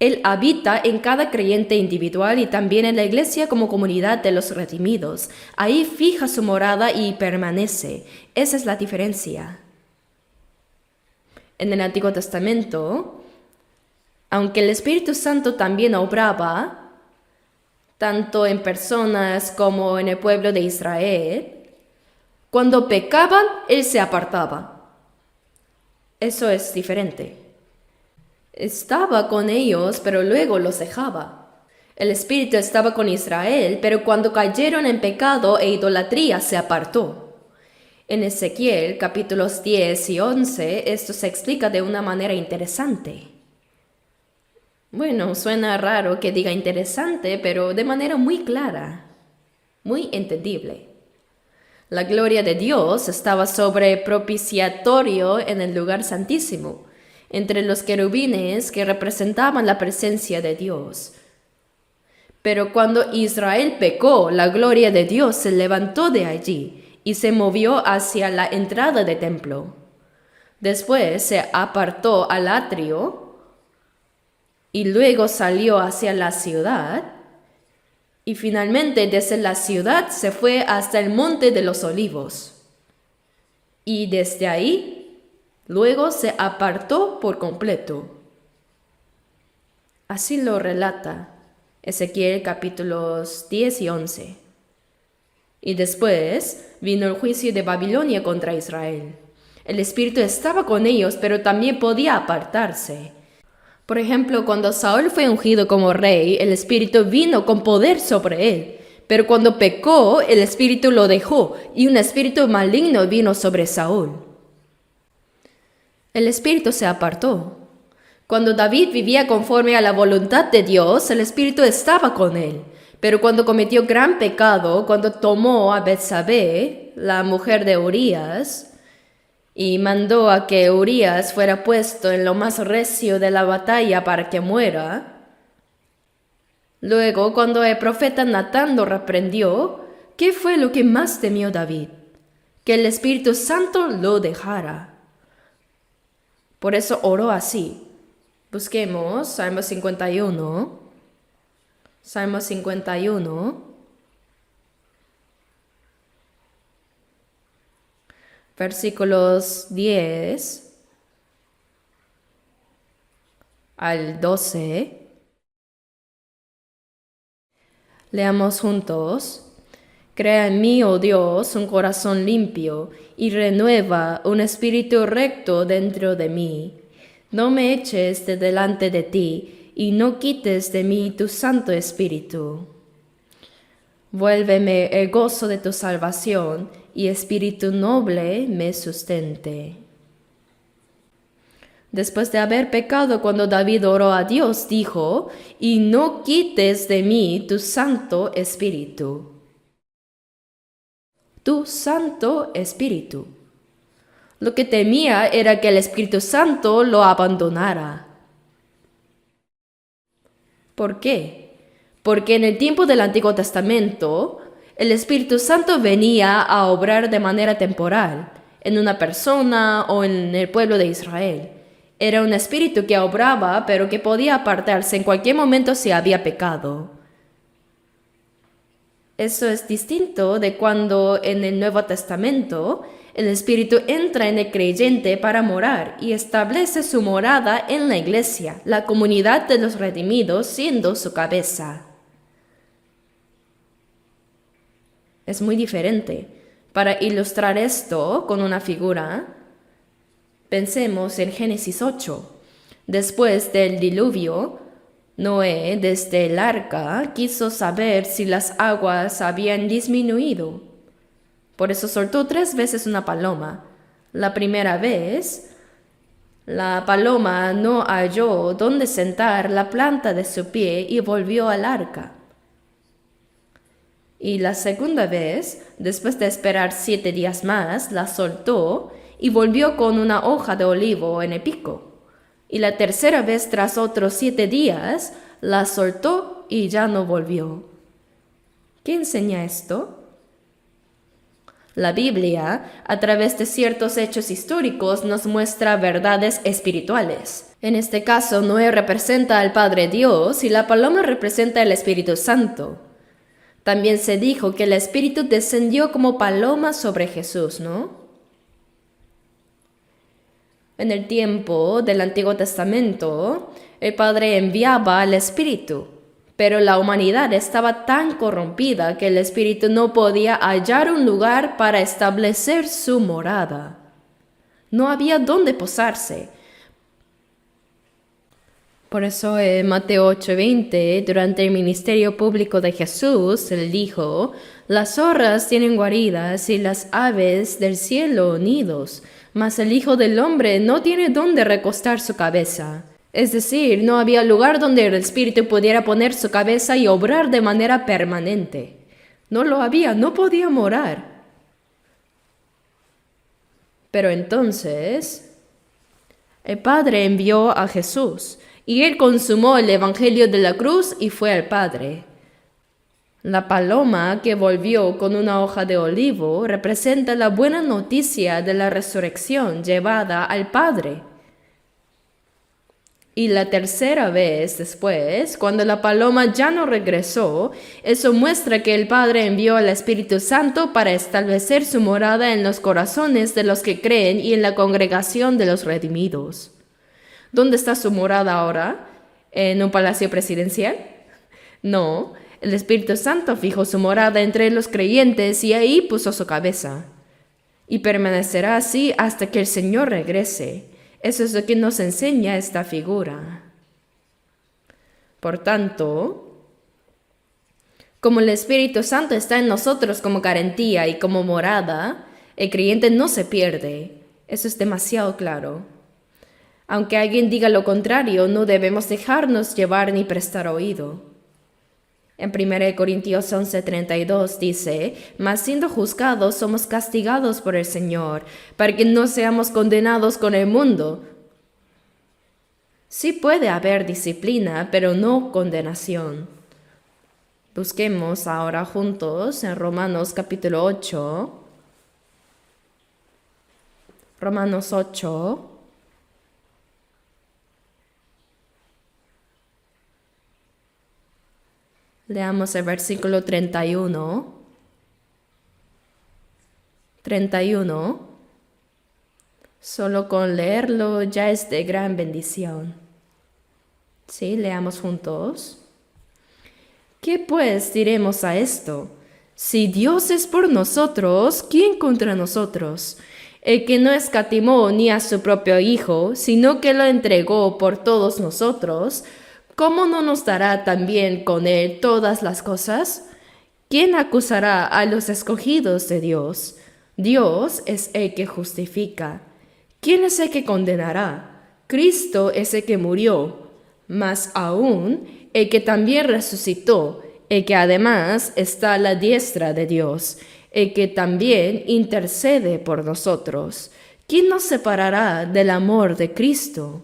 Él habita en cada creyente individual y también en la iglesia como comunidad de los redimidos. Ahí fija su morada y permanece. Esa es la diferencia. En el Antiguo Testamento, aunque el Espíritu Santo también obraba, tanto en personas como en el pueblo de Israel, cuando pecaban, Él se apartaba. Eso es diferente. Estaba con ellos, pero luego los dejaba. El Espíritu estaba con Israel, pero cuando cayeron en pecado e idolatría se apartó. En Ezequiel, capítulos 10 y 11, esto se explica de una manera interesante. Bueno, suena raro que diga interesante, pero de manera muy clara, muy entendible. La gloria de Dios estaba sobre el propiciatorio en el lugar santísimo, entre los querubines que representaban la presencia de Dios. Pero cuando Israel pecó, la gloria de Dios se levantó de allí y se movió hacia la entrada del templo. Después se apartó al atrio y luego salió hacia la ciudad. Y finalmente desde la ciudad se fue hasta el monte de los olivos. Y desde ahí, luego se apartó por completo. Así lo relata Ezequiel capítulos 10 y 11. Y después vino el juicio de Babilonia contra Israel. El Espíritu estaba con ellos, pero también podía apartarse. Por ejemplo, cuando Saúl fue ungido como rey, el Espíritu vino con poder sobre él. Pero cuando pecó, el Espíritu lo dejó y un espíritu maligno vino sobre Saúl. El Espíritu se apartó. Cuando David vivía conforme a la voluntad de Dios, el Espíritu estaba con él. Pero cuando cometió gran pecado, cuando tomó a Betsabé, la mujer de Urías, y mandó a que Urías fuera puesto en lo más recio de la batalla para que muera. Luego, cuando el profeta Natán lo reprendió, ¿qué fue lo que más temió David? Que el Espíritu Santo lo dejara. Por eso oró así. Busquemos Salmo 51. Salmo 51. Versículos 10 al 12. Leamos juntos. Crea en mí, oh Dios, un corazón limpio y renueva un espíritu recto dentro de mí. No me eches de delante de ti y no quites de mí tu Santo Espíritu. Vuélveme el gozo de tu salvación y espíritu noble me sustente. Después de haber pecado cuando David oró a Dios, dijo, y no quites de mí tu Santo Espíritu. Tu Santo Espíritu. Lo que temía era que el Espíritu Santo lo abandonara. ¿Por qué? Porque en el tiempo del Antiguo Testamento, el Espíritu Santo venía a obrar de manera temporal, en una persona o en el pueblo de Israel. Era un espíritu que obraba, pero que podía apartarse en cualquier momento si había pecado. Eso es distinto de cuando en el Nuevo Testamento el Espíritu entra en el creyente para morar y establece su morada en la iglesia, la comunidad de los redimidos siendo su cabeza. Es muy diferente. Para ilustrar esto con una figura, pensemos en Génesis 8. Después del diluvio, Noé, desde el arca, quiso saber si las aguas habían disminuido. Por eso soltó 3 veces una paloma. La primera vez, la paloma no halló dónde sentar la planta de su pie y volvió al arca. Y la segunda vez, después de esperar 7 días más, la soltó y volvió con una hoja de olivo en el pico. Y la tercera vez, tras otros 7 días, la soltó y ya no volvió. ¿Qué enseña esto? La Biblia, a través de ciertos hechos históricos, nos muestra verdades espirituales. En este caso, Noé representa al Padre Dios y la paloma representa al Espíritu Santo. También se dijo que el Espíritu descendió como paloma sobre Jesús, ¿no? En el tiempo del Antiguo Testamento, el Padre enviaba al Espíritu, pero la humanidad estaba tan corrompida que el Espíritu no podía hallar un lugar para establecer su morada. No había dónde posarse. Por eso en Mateo 8:20, durante el ministerio público de Jesús, él dijo, las zorras tienen guaridas y las aves del cielo nidos, mas el Hijo del Hombre no tiene dónde recostar su cabeza. Es decir, no había lugar donde el Espíritu pudiera poner su cabeza y obrar de manera permanente. No lo había, no podía morar. Pero entonces, el Padre envió a Jesús, y él consumó el Evangelio de la cruz y fue al Padre. La paloma que volvió con una hoja de olivo representa la buena noticia de la resurrección llevada al Padre. Y la tercera vez después, cuando la paloma ya no regresó, eso muestra que el Padre envió al Espíritu Santo para establecer su morada en los corazones de los que creen y en la congregación de los redimidos. ¿Dónde está su morada ahora? ¿En un palacio presidencial? No, el Espíritu Santo fijó su morada entre los creyentes y ahí puso su cabeza. Y permanecerá así hasta que el Señor regrese. Eso es lo que nos enseña esta figura. Por tanto, como el Espíritu Santo está en nosotros como garantía y como morada, el creyente no se pierde. Eso es demasiado claro. Aunque alguien diga lo contrario, no debemos dejarnos llevar ni prestar oído. En 1 Corintios 11:32 dice, mas siendo juzgados somos castigados por el Señor, para que no seamos condenados con el mundo. Sí puede haber disciplina, pero no condenación. Busquemos ahora juntos en Romanos capítulo 8. Romanos 8. Leamos el versículo 31. 31. Solo con leerlo ya es de gran bendición. Sí, leamos juntos. ¿Qué pues diremos a esto? Si Dios es por nosotros, ¿quién contra nosotros? El que no escatimó ni a su propio Hijo, sino que lo entregó por todos nosotros, ¿cómo no nos dará también con él todas las cosas? ¿Quién acusará a los escogidos de Dios? Dios es el que justifica. ¿Quién es el que condenará? Cristo es el que murió, mas aún el que también resucitó, el que además está a la diestra de Dios, el que también intercede por nosotros. ¿Quién nos separará del amor de Cristo?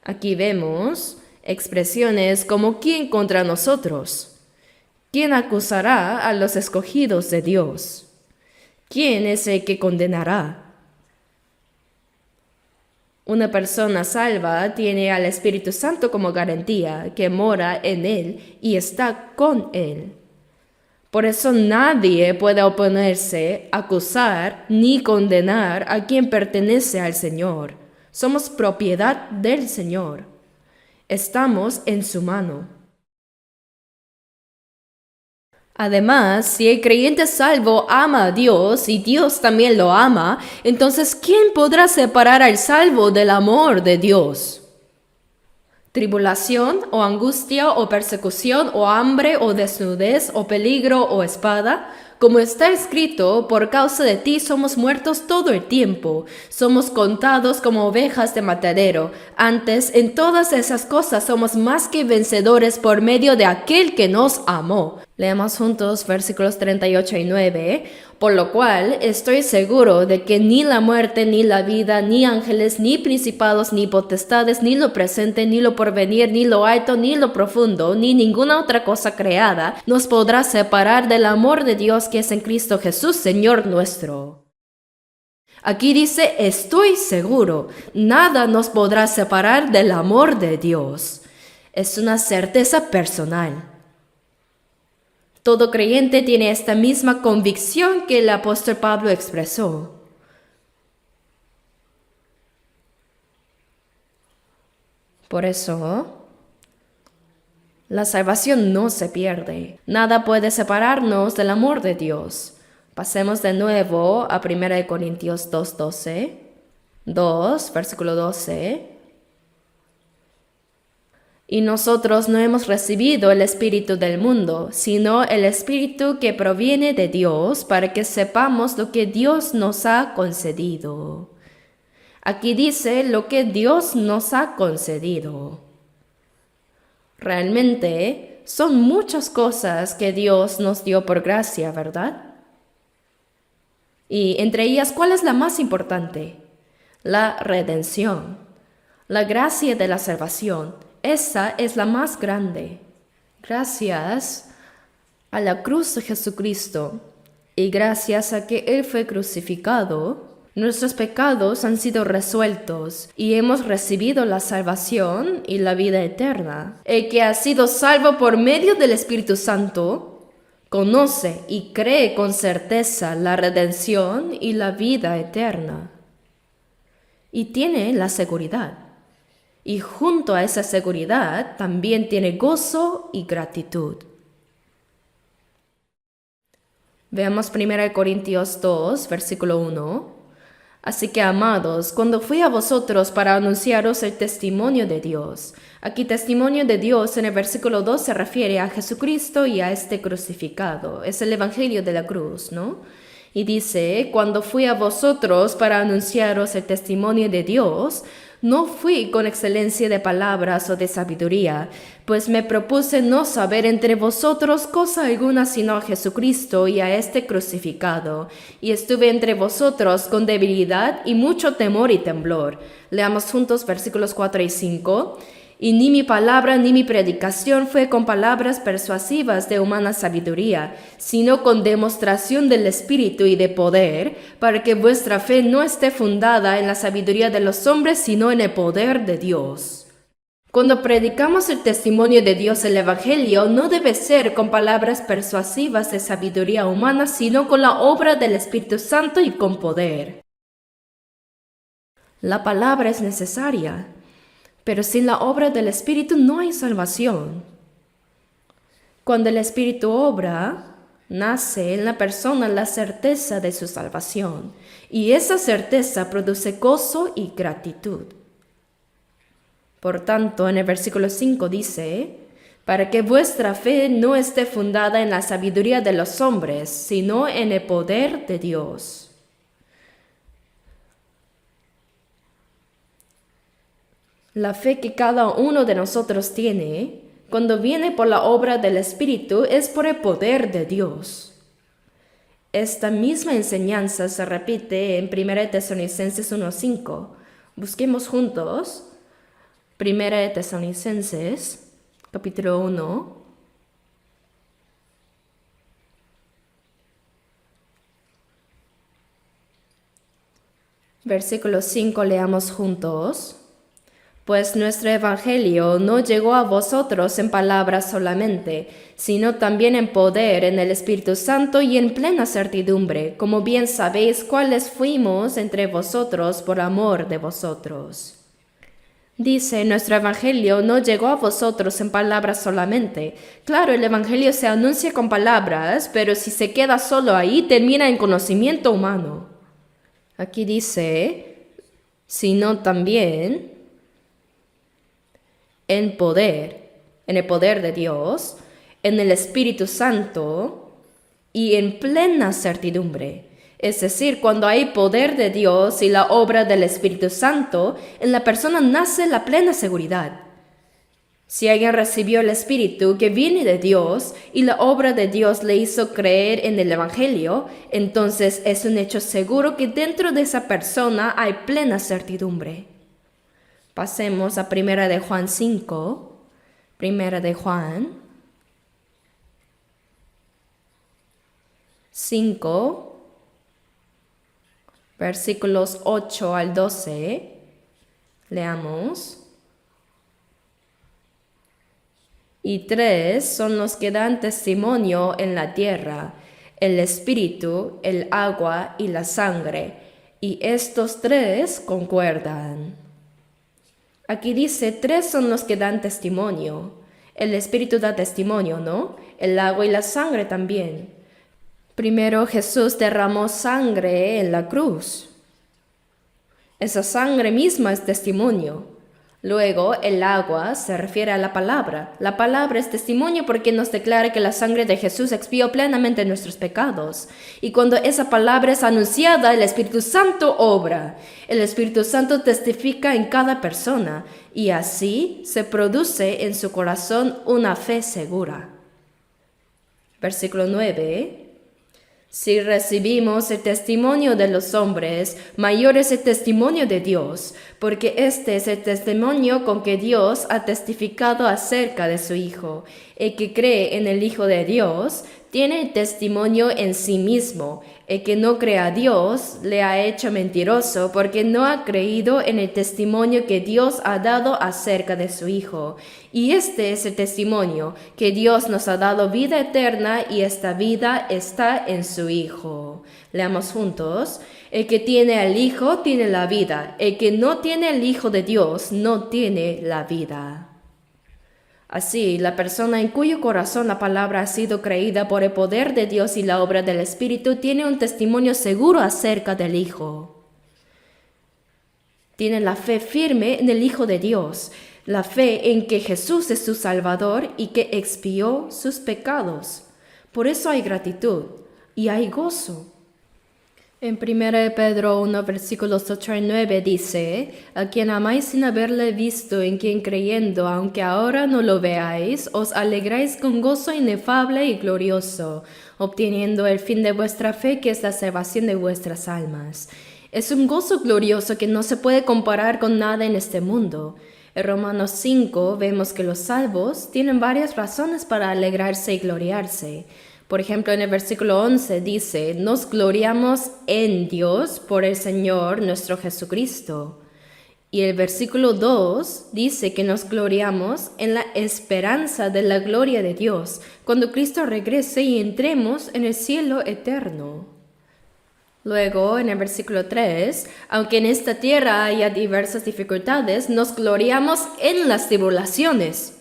Aquí vemos expresiones como ¿quién contra nosotros? ¿Quién acusará a los escogidos de Dios? ¿Quién es el que condenará? Una persona salva tiene al Espíritu Santo como garantía, que mora en él y está con él. Por eso nadie puede oponerse, acusar ni condenar a quien pertenece al Señor. Somos propiedad del Señor. Estamos en su mano. Además, si el creyente salvo ama a Dios y Dios también lo ama, entonces ¿quién podrá separar al salvo del amor de Dios? ¿Tribulación o angustia o persecución o hambre o desnudez o peligro o espada? Como está escrito, por causa de ti somos muertos todo el tiempo, somos contados como ovejas de matadero. Antes, en todas esas cosas somos más que vencedores por medio de aquel que nos amó. Leamos juntos versículos 38 y 9. Por lo cual estoy seguro de que ni la muerte, ni la vida, ni ángeles, ni principados, ni potestades, ni lo presente, ni lo porvenir, ni lo alto, ni lo profundo, ni ninguna otra cosa creada, nos podrá separar del amor de Dios que es en Cristo Jesús, Señor nuestro. Aquí dice, estoy seguro, nada nos podrá separar del amor de Dios. Es una certeza personal. Todo creyente tiene esta misma convicción que el apóstol Pablo expresó. Por eso, la salvación no se pierde. Nada puede separarnos del amor de Dios. Pasemos de nuevo a 1 Corintios 2:12. 2, versículo 12. Y nosotros no hemos recibido el Espíritu del mundo, sino el Espíritu que proviene de Dios, para que sepamos lo que Dios nos ha concedido. Aquí dice lo que Dios nos ha concedido. Realmente son muchas cosas que Dios nos dio por gracia, ¿verdad? Y entre ellas, ¿cuál es la más importante? La redención, la gracia de la salvación. Esa es la más grande. Gracias A la cruz de Jesucristo, y gracias a que Él fue crucificado, nuestros pecados han sido resueltos y hemos recibido la salvación y la vida eterna. El que ha sido salvo por medio del Espíritu Santo conoce y cree con certeza la redención y la vida eterna. Y tiene la seguridad. Y junto a esa seguridad también tiene gozo y gratitud. Veamos 1 Corintios 2, versículo 1. Así que, amados, cuando fui a vosotros para anunciaros el testimonio de Dios, aquí testimonio de Dios en el versículo 2 se refiere a Jesucristo y a este crucificado. Es el evangelio de la cruz, ¿no? Y dice, cuando fui a vosotros para anunciaros el testimonio de Dios, no fui con excelencia de palabras o de sabiduría, pues me propuse no saber entre vosotros cosa alguna sino a Jesucristo y a este crucificado, y estuve entre vosotros con debilidad y mucho temor y temblor. Leamos juntos versículos 4 y 5. Y ni mi palabra ni mi predicación fue con palabras persuasivas de humana sabiduría, sino con demostración del Espíritu y de poder, para que vuestra fe no esté fundada en la sabiduría de los hombres, sino en el poder de Dios. Cuando predicamos el testimonio de Dios, el Evangelio, no debe ser con palabras persuasivas de sabiduría humana, sino con la obra del Espíritu Santo y con poder. La palabra es necesaria, pero sin la obra del Espíritu no hay salvación. Cuando el Espíritu obra, nace en la persona la certeza de su salvación, y esa certeza produce gozo y gratitud. Por tanto, en el versículo 5 dice, para que vuestra fe no esté fundada en la sabiduría de los hombres, sino en el poder de Dios. La fe que cada uno de nosotros tiene, cuando viene por la obra del Espíritu, es por el poder de Dios. Esta misma enseñanza se repite en 1 Tesalonicenses 1:5. Busquemos juntos 1 Tesalonicenses, capítulo 1. Versículo 5, leamos juntos. Pues nuestro Evangelio no llegó a vosotros en palabras solamente, sino también en poder, en el Espíritu Santo y en plena certidumbre, como bien sabéis cuáles fuimos entre vosotros por amor de vosotros. Dice, nuestro Evangelio no llegó a vosotros en palabras solamente. Claro, el Evangelio se anuncia con palabras, pero si se queda solo ahí, termina en conocimiento humano. Aquí dice, sino también en poder, en el poder de Dios, en el Espíritu Santo y en plena certidumbre. Es decir, cuando hay poder de Dios y la obra del Espíritu Santo, en la persona nace la plena seguridad. Si alguien recibió el Espíritu que viene de Dios y la obra de Dios le hizo creer en el Evangelio, entonces es un hecho seguro que dentro de esa persona hay plena certidumbre. Pasemos a 1 de Juan 5, 1 de Juan 5, versículos 8 al 12, leamos. Y 3 son los que dan testimonio en la tierra, el espíritu, el agua y la sangre, y estos 3 concuerdan. Aquí dice, 3 son los que dan testimonio. El espíritu da testimonio, ¿no? El agua y la sangre también. Primero Jesús derramó sangre en la cruz. Esa sangre misma es testimonio. Luego, el agua se refiere a la palabra. La palabra es testimonio porque nos declara que la sangre de Jesús expió plenamente nuestros pecados. Y cuando esa palabra es anunciada, el Espíritu Santo obra. El Espíritu Santo testifica en cada persona y así se produce en su corazón una fe segura. Versículo 9. Si recibimos el testimonio de los hombres, mayor es el testimonio de Dios, porque este es el testimonio con que Dios ha testificado acerca de su Hijo. El que cree en el Hijo de Dios tiene el testimonio en sí mismo. El que no cree a Dios le ha hecho mentiroso porque no ha creído en el testimonio que Dios ha dado acerca de su Hijo. Y este es el testimonio, que Dios nos ha dado vida eterna y esta vida está en su Hijo. Leamos juntos. El que tiene al Hijo tiene la vida. El que no tiene el Hijo de Dios no tiene la vida. Así, la persona en cuyo corazón la palabra ha sido creída por el poder de Dios y la obra del Espíritu tiene un testimonio seguro acerca del Hijo. Tiene la fe firme en el Hijo de Dios, la fe en que Jesús es su Salvador y que expió sus pecados. Por eso hay gratitud y hay gozo. En 1 Pedro 1, versículos 8 y 9 dice, a quien amáis sin haberle visto, en quien creyendo, aunque ahora no lo veáis, os alegráis con gozo inefable y glorioso, obteniendo el fin de vuestra fe, que es la salvación de vuestras almas. Es un gozo glorioso que no se puede comparar con nada en este mundo. En Romanos 5 vemos que los salvos tienen varias razones para alegrarse y gloriarse. Por ejemplo, en el versículo 11 dice, nos gloriamos en Dios por el Señor nuestro Jesucristo. Y el versículo 2 dice que nos gloriamos en la esperanza de la gloria de Dios, cuando Cristo regrese y entremos en el cielo eterno. Luego, en el versículo 3, aunque en esta tierra haya diversas dificultades, nos gloriamos en las tribulaciones.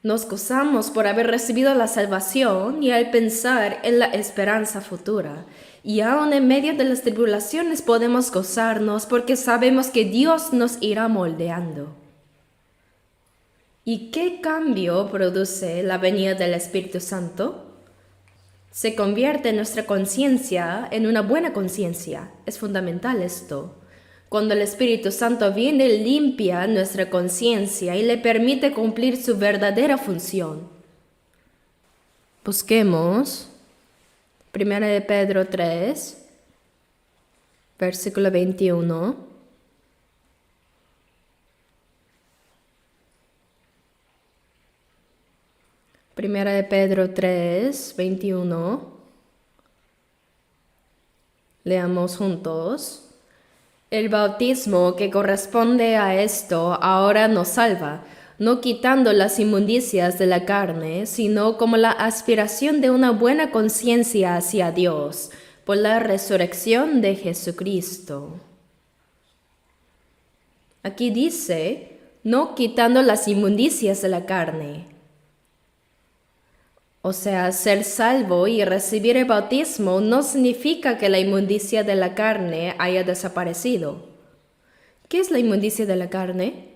Nos gozamos por haber recibido la salvación y al pensar en la esperanza futura. Y aún en medio de las tribulaciones podemos gozarnos porque sabemos que Dios nos irá moldeando. ¿Y qué cambio produce la venida del Espíritu Santo? Se convierte nuestra conciencia en una buena conciencia. Es fundamental esto. Cuando el Espíritu Santo viene, limpia nuestra conciencia y le permite cumplir su verdadera función. Busquemos 1 Pedro 3, versículo 21. Primera de Pedro 3, 21. Leamos juntos. El bautismo que corresponde a esto ahora nos salva, no quitando las inmundicias de la carne, sino como la aspiración de una buena conciencia hacia Dios, por la resurrección de Jesucristo. Aquí dice, no quitando las inmundicias de la carne. O sea, ser salvo y recibir el bautismo no significa que la inmundicia de la carne haya desaparecido. ¿Qué es la inmundicia de la carne?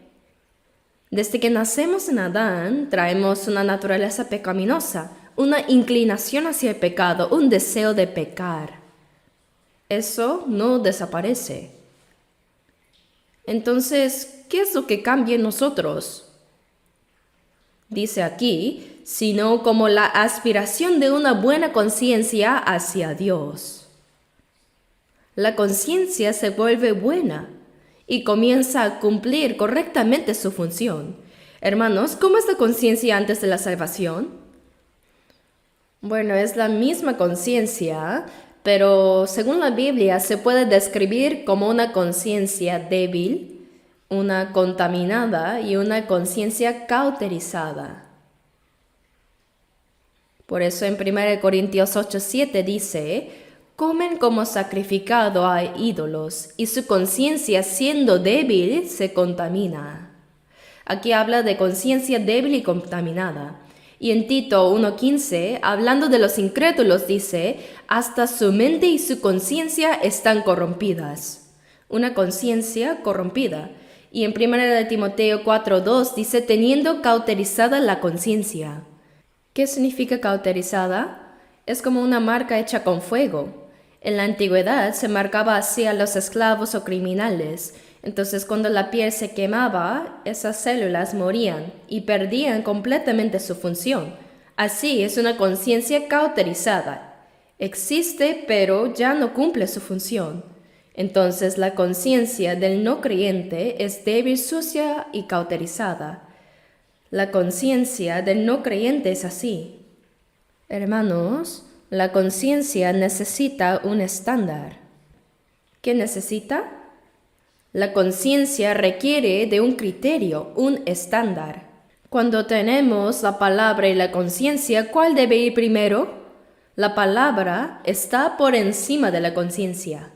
Desde que nacemos en Adán, traemos una naturaleza pecaminosa, una inclinación hacia el pecado, un deseo de pecar. Eso no desaparece. Entonces, ¿qué es lo que cambia en nosotros? Dice aquí, sino como la aspiración de una buena conciencia hacia Dios. La conciencia se vuelve buena y comienza a cumplir correctamente su función. Hermanos, ¿cómo es la conciencia antes de la salvación? Bueno, es la misma conciencia, pero según la Biblia se puede describir como una conciencia débil, una contaminada y una conciencia cauterizada. Por eso en 1 Corintios 8:7 dice, comen como sacrificado a ídolos, y su conciencia siendo débil se contamina. Aquí habla de conciencia débil y contaminada. Y en Tito 1:15, hablando de los incrédulos, dice, hasta su mente y su conciencia están corrompidas. Una conciencia corrompida. Y en 1 Timoteo 4:2 dice, teniendo cauterizada la conciencia. ¿Qué significa cauterizada? Es como una marca hecha con fuego. En la antigüedad se marcaba así a los esclavos o criminales. Entonces cuando la piel se quemaba, esas células morían y perdían completamente su función. Así es una conciencia cauterizada. Existe, pero ya no cumple su función. Entonces la conciencia del no creyente es débil, sucia y cauterizada. La conciencia del no creyente es así. Hermanos, la conciencia necesita un estándar. ¿Qué necesita? La conciencia requiere de un criterio, un estándar. Cuando tenemos la palabra y la conciencia, ¿cuál debe ir primero? La palabra está por encima de la conciencia.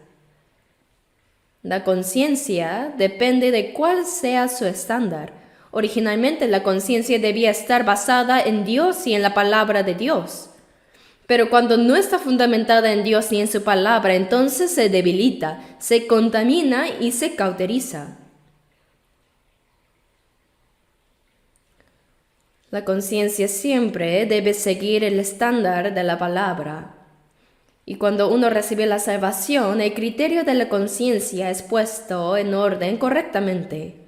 La conciencia depende de cuál sea su estándar. Originalmente la conciencia debía estar basada en Dios y en la palabra de Dios. Pero cuando no está fundamentada en Dios ni en su palabra, entonces se debilita, se contamina y se cauteriza. La conciencia siempre debe seguir el estándar de la palabra. Y cuando uno recibe la salvación, el criterio de la conciencia es puesto en orden correctamente.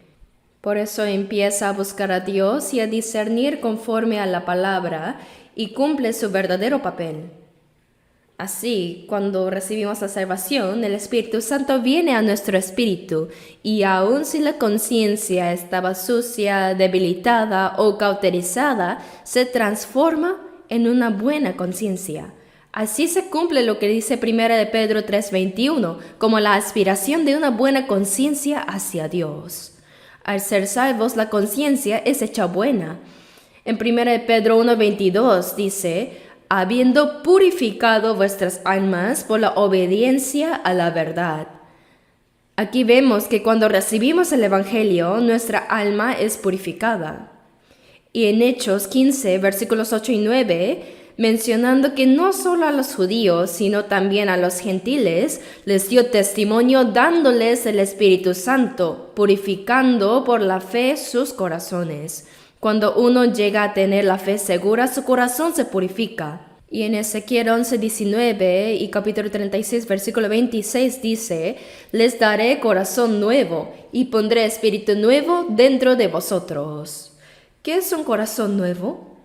Por eso empieza a buscar a Dios y a discernir conforme a la palabra y cumple su verdadero papel. Así, cuando recibimos la salvación, el Espíritu Santo viene a nuestro espíritu y aun si la conciencia estaba sucia, debilitada o cauterizada, se transforma en una buena conciencia. Así se cumple lo que dice 1 de Pedro 3:21, como la aspiración de una buena conciencia hacia Dios. Al ser salvos, la conciencia es hecha buena. En 1 de Pedro 1:22 dice, habiendo purificado vuestras almas por la obediencia a la verdad. Aquí vemos que cuando recibimos el Evangelio, nuestra alma es purificada. Y en Hechos 15, versículos 8 y 9, mencionando que no solo a los judíos, sino también a los gentiles, les dio testimonio dándoles el Espíritu Santo, purificando por la fe sus corazones. Cuando uno llega a tener la fe segura, su corazón se purifica. Y en Ezequiel 11:19 y capítulo 36, versículo 26 dice, les daré corazón nuevo y pondré espíritu nuevo dentro de vosotros. ¿Qué es un corazón nuevo?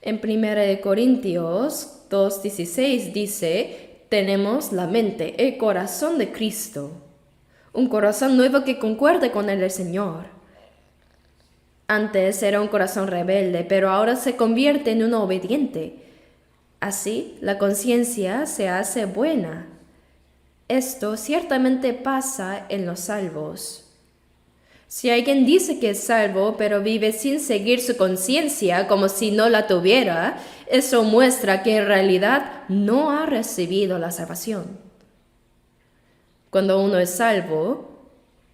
En 1 Corintios 2:16 dice, tenemos la mente, el corazón de Cristo. Un corazón nuevo que concuerde con el del Señor. Antes era un corazón rebelde, pero ahora se convierte en uno obediente. Así, la conciencia se hace buena. Esto ciertamente pasa en los salvos. Si alguien dice que es salvo, pero vive sin seguir su conciencia como si no la tuviera, eso muestra que en realidad no ha recibido la salvación. Cuando uno es salvo,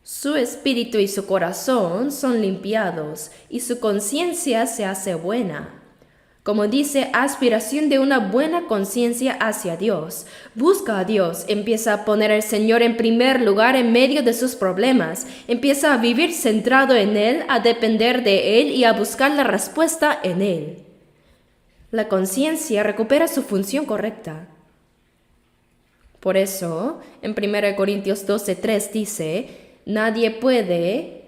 su espíritu y su corazón son limpiados y su conciencia se hace buena. Como dice, aspiración de una buena conciencia hacia Dios. Busca a Dios, empieza a poner al Señor en primer lugar en medio de sus problemas. Empieza a vivir centrado en Él, a depender de Él y a buscar la respuesta en Él. La conciencia recupera su función correcta. Por eso, en 1 Corintios 12:3 dice, nadie puede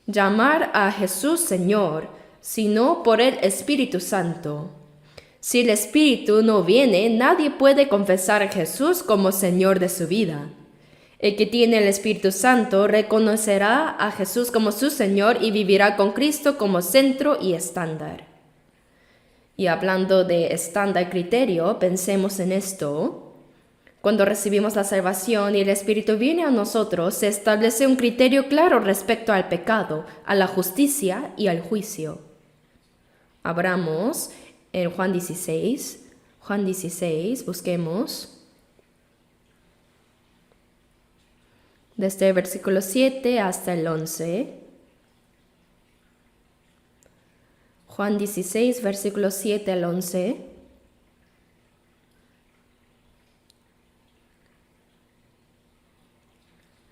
llamar a Jesús Señor, sino por el Espíritu Santo. Si el Espíritu no viene, nadie puede confesar a Jesús como Señor de su vida. El que tiene el Espíritu Santo reconocerá a Jesús como su Señor y vivirá con Cristo como centro y estándar. Y hablando de estándar criterio, pensemos en esto. Cuando recibimos la salvación y el Espíritu viene a nosotros, se establece un criterio claro respecto al pecado, a la justicia y al juicio. Abramos en Juan 16, busquemos. Desde el versículo 7 hasta el 11. Juan 16, versículos 7 al 11.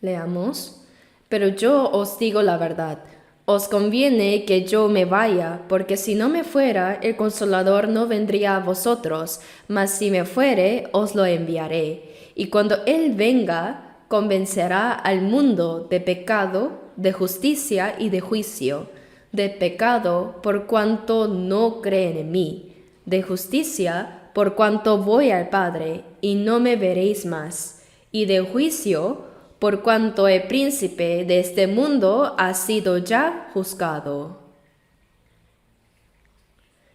Leamos. Pero yo os digo la verdad. Os conviene que yo me vaya, porque si no me fuera, el Consolador no vendría a vosotros, mas si me fuere, os lo enviaré. Y cuando Él venga, convencerá al mundo de pecado, de justicia y de juicio. De pecado, por cuanto no creen en mí. De justicia, por cuanto voy al Padre, y no me veréis más. Y de juicio, por cuanto el príncipe de este mundo ha sido ya juzgado.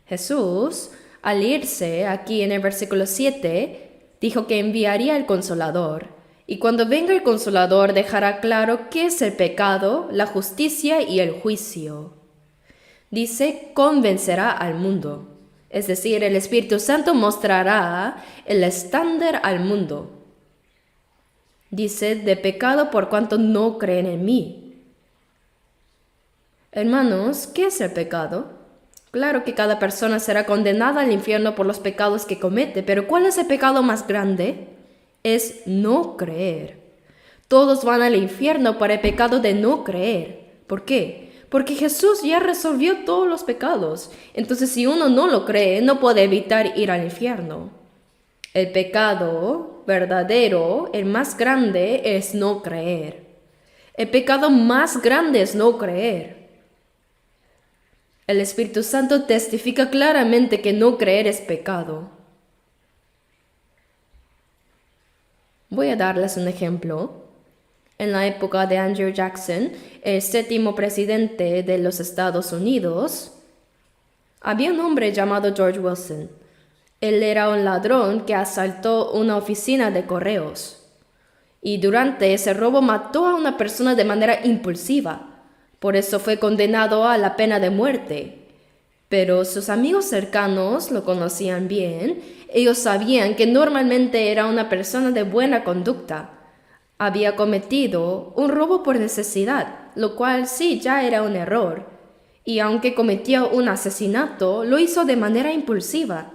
Jesús Al irse, aquí en el versículo 7, dijo que enviaría el Consolador. Y cuando venga el Consolador dejará claro qué es el pecado, la justicia y el juicio. Dice, convencerá al mundo. Es decir, el Espíritu Santo mostrará el estándar al mundo. Dice, de pecado por cuanto no creen en mí. Hermanos, ¿qué es el pecado? Claro que cada persona será condenada al infierno por los pecados que comete, pero ¿cuál es el pecado más grande? Es no creer. Todos van al infierno por el pecado de no creer. ¿Por qué? Porque Jesús ya resolvió todos los pecados. Entonces, si uno no lo cree, no puede evitar ir al infierno. El pecado verdadero, el más grande, es no creer. El pecado más grande es no creer. El Espíritu Santo testifica claramente que no creer es pecado. Voy a darles un ejemplo. En la época de Andrew Jackson, el 7º presidente de los Estados Unidos, había un hombre llamado George Wilson. Él era un ladrón que asaltó una oficina de correos. Y durante ese robo mató a una persona de manera impulsiva. Por eso fue condenado a la pena de muerte. Pero sus amigos cercanos lo conocían bien. Ellos sabían que normalmente era una persona de buena conducta. Había cometido un robo por necesidad, lo cual sí ya era un error. Y aunque cometió un asesinato, lo hizo de manera impulsiva.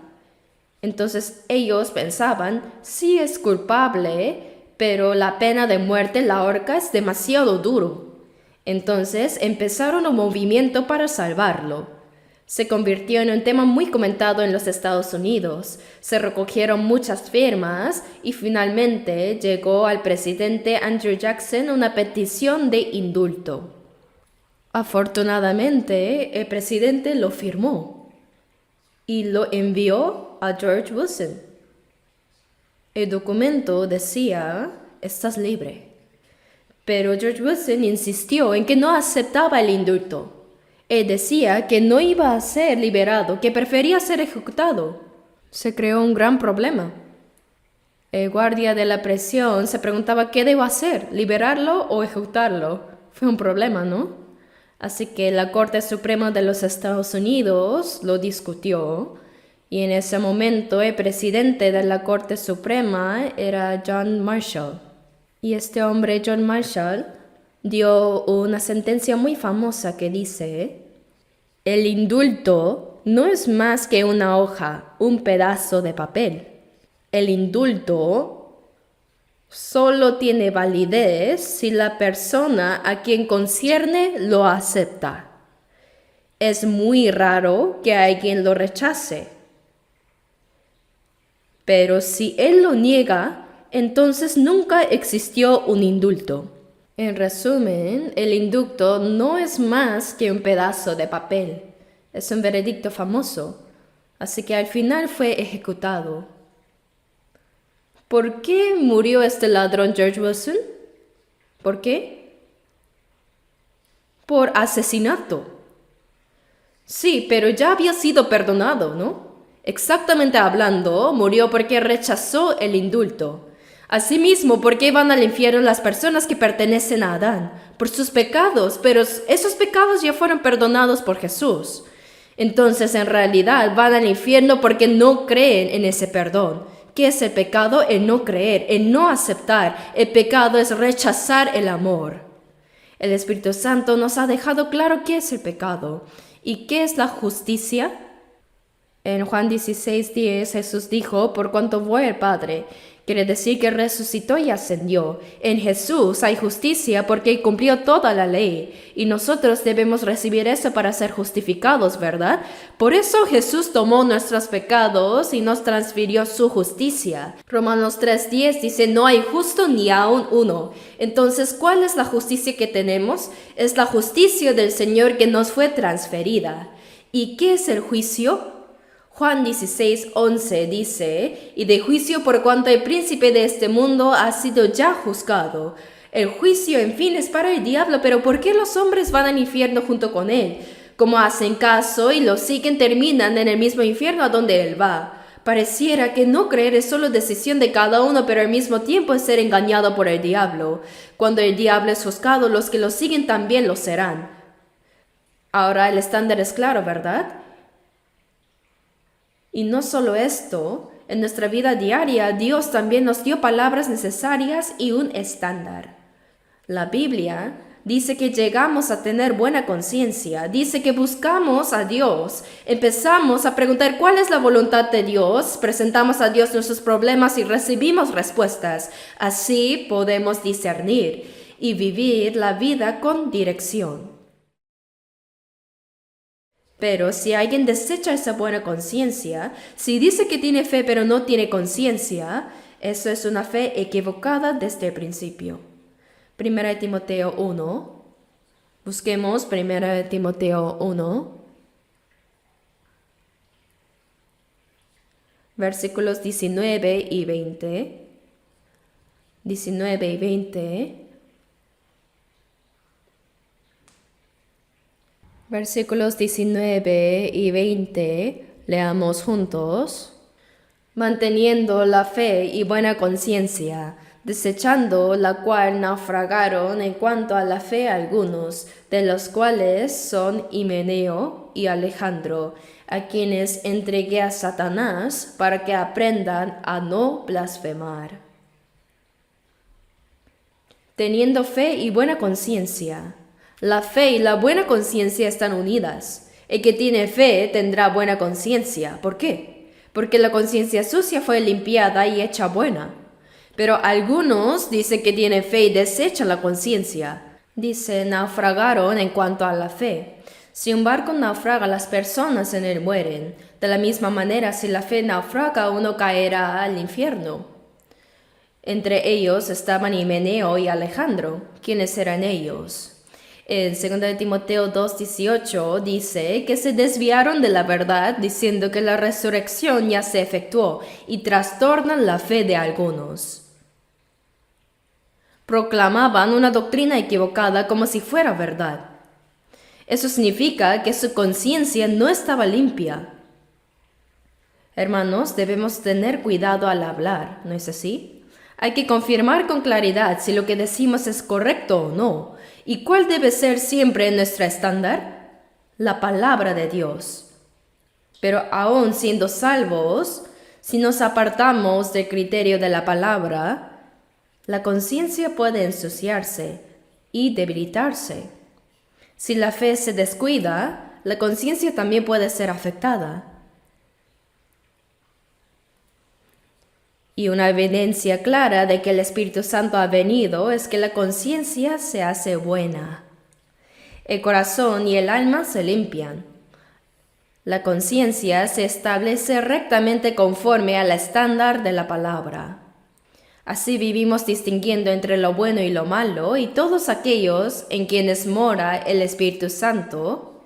Entonces ellos pensaban, sí es culpable, pero la pena de muerte, la horca, es demasiado duro. Entonces empezaron un movimiento para salvarlo. Se convirtió en un tema muy comentado en los Estados Unidos. Se recogieron muchas firmas y finalmente llegó al presidente Andrew Jackson una petición de indulto. Afortunadamente, el presidente lo firmó y lo envió a George Wilson. El documento decía, estás libre. Pero George Wilson insistió en que no aceptaba el indulto. Él decía que no iba a ser liberado, que prefería ser ejecutado. Se creó un gran problema. El guardia de la prisión se preguntaba qué debo hacer, liberarlo o ejecutarlo. Fue un problema, ¿no? Así que la Corte Suprema de los Estados Unidos lo discutió y en ese momento el presidente de la Corte Suprema era John Marshall. Y este hombre, John Marshall, dio una sentencia muy famosa que dice, el indulto no es más que una hoja, un pedazo de papel. El indulto solo tiene validez si la persona a quien concierne lo acepta. Es muy raro que alguien lo rechace. Pero si él lo niega, entonces nunca existió un indulto. En resumen, el indulto no es más que un pedazo de papel. Es un veredicto famoso. Así que al final fue ejecutado. ¿Por qué murió este ladrón George Wilson? ¿Por qué? Por asesinato. Sí, pero ya había sido perdonado, ¿no? Exactamente hablando, murió porque rechazó el indulto. Asimismo, ¿por qué van al infierno las personas que pertenecen a Adán? Por sus pecados, pero esos pecados ya fueron perdonados por Jesús. Entonces, en realidad, van al infierno porque no creen en ese perdón. ¿Qué es el pecado? El no creer, el no aceptar. El pecado es rechazar el amor. El Espíritu Santo nos ha dejado claro qué es el pecado y qué es la justicia. En Juan 16:10 Jesús dijo, por cuanto voy al Padre, quiere decir que resucitó y ascendió. En Jesús hay justicia porque cumplió toda la ley. Y nosotros debemos recibir eso para ser justificados, ¿verdad? Por eso Jesús tomó nuestros pecados y nos transfirió su justicia. Romanos 3:10 dice, no hay justo ni aun uno. Entonces, ¿cuál es la justicia que tenemos? Es la justicia del Señor que nos fue transferida. ¿Y qué es el juicio? Juan 16:11 dice, y de juicio por cuanto el príncipe de este mundo ha sido ya juzgado. El juicio, en fin, es para el diablo, pero ¿por qué los hombres van al infierno junto con él? Como hacen caso y lo siguen, terminan en el mismo infierno a donde él va. Pareciera que no creer es solo decisión de cada uno, pero al mismo tiempo es ser engañado por el diablo. Cuando el diablo es juzgado, los que lo siguen también lo serán. Ahora el estándar es claro, ¿verdad? Y no solo esto, en nuestra vida diaria Dios también nos dio palabras necesarias y un estándar. La Biblia dice que llegamos a tener buena conciencia, dice que buscamos a Dios, empezamos a preguntar cuál es la voluntad de Dios, presentamos a Dios nuestros problemas y recibimos respuestas. Así podemos discernir y vivir la vida con dirección. Pero si alguien desecha esa buena conciencia, si dice que tiene fe pero no tiene conciencia, eso es una fe equivocada desde el principio. 1 Timoteo 1. Busquemos 1 Timoteo 1. Versículos 19 y 20. 19 y 20. Versículos 19 y 20, leamos juntos. Manteniendo la fe y buena conciencia, desechando la cual naufragaron en cuanto a la fe algunos, de los cuales son Himeneo y Alejandro, a quienes entregué a Satanás para que aprendan a no blasfemar. Teniendo fe y buena conciencia. La fe y la buena conciencia están unidas. El que tiene fe tendrá buena conciencia. ¿Por qué? Porque la conciencia sucia fue limpiada y hecha buena. Pero algunos dicen que tienen fe y desechan la conciencia. Dice, naufragaron en cuanto a la fe. Si un barco naufraga, las personas en él mueren. De la misma manera, si la fe naufraga, uno caerá al infierno. Entre ellos estaban Himeneo y Alejandro. ¿Quiénes eran ellos? En 2 Timoteo 2:18 dice que se desviaron de la verdad diciendo que la resurrección ya se efectuó y trastornan la fe de algunos. Proclamaban una doctrina equivocada como si fuera verdad. Eso significa que su conciencia no estaba limpia. Hermanos, debemos tener cuidado al hablar, ¿no es así? Hay que confirmar con claridad si lo que decimos es correcto o no. ¿Y cuál debe ser siempre nuestro estándar? La palabra de Dios. Pero aún siendo salvos, si nos apartamos del criterio de la palabra, la conciencia puede ensuciarse y debilitarse. Si la fe se descuida, la conciencia también puede ser afectada. Y una evidencia clara de que el Espíritu Santo ha venido es que la conciencia se hace buena. El corazón y el alma se limpian. La conciencia se establece rectamente conforme al estándar de la palabra. Así vivimos distinguiendo entre lo bueno y lo malo, y todos aquellos en quienes mora el Espíritu Santo,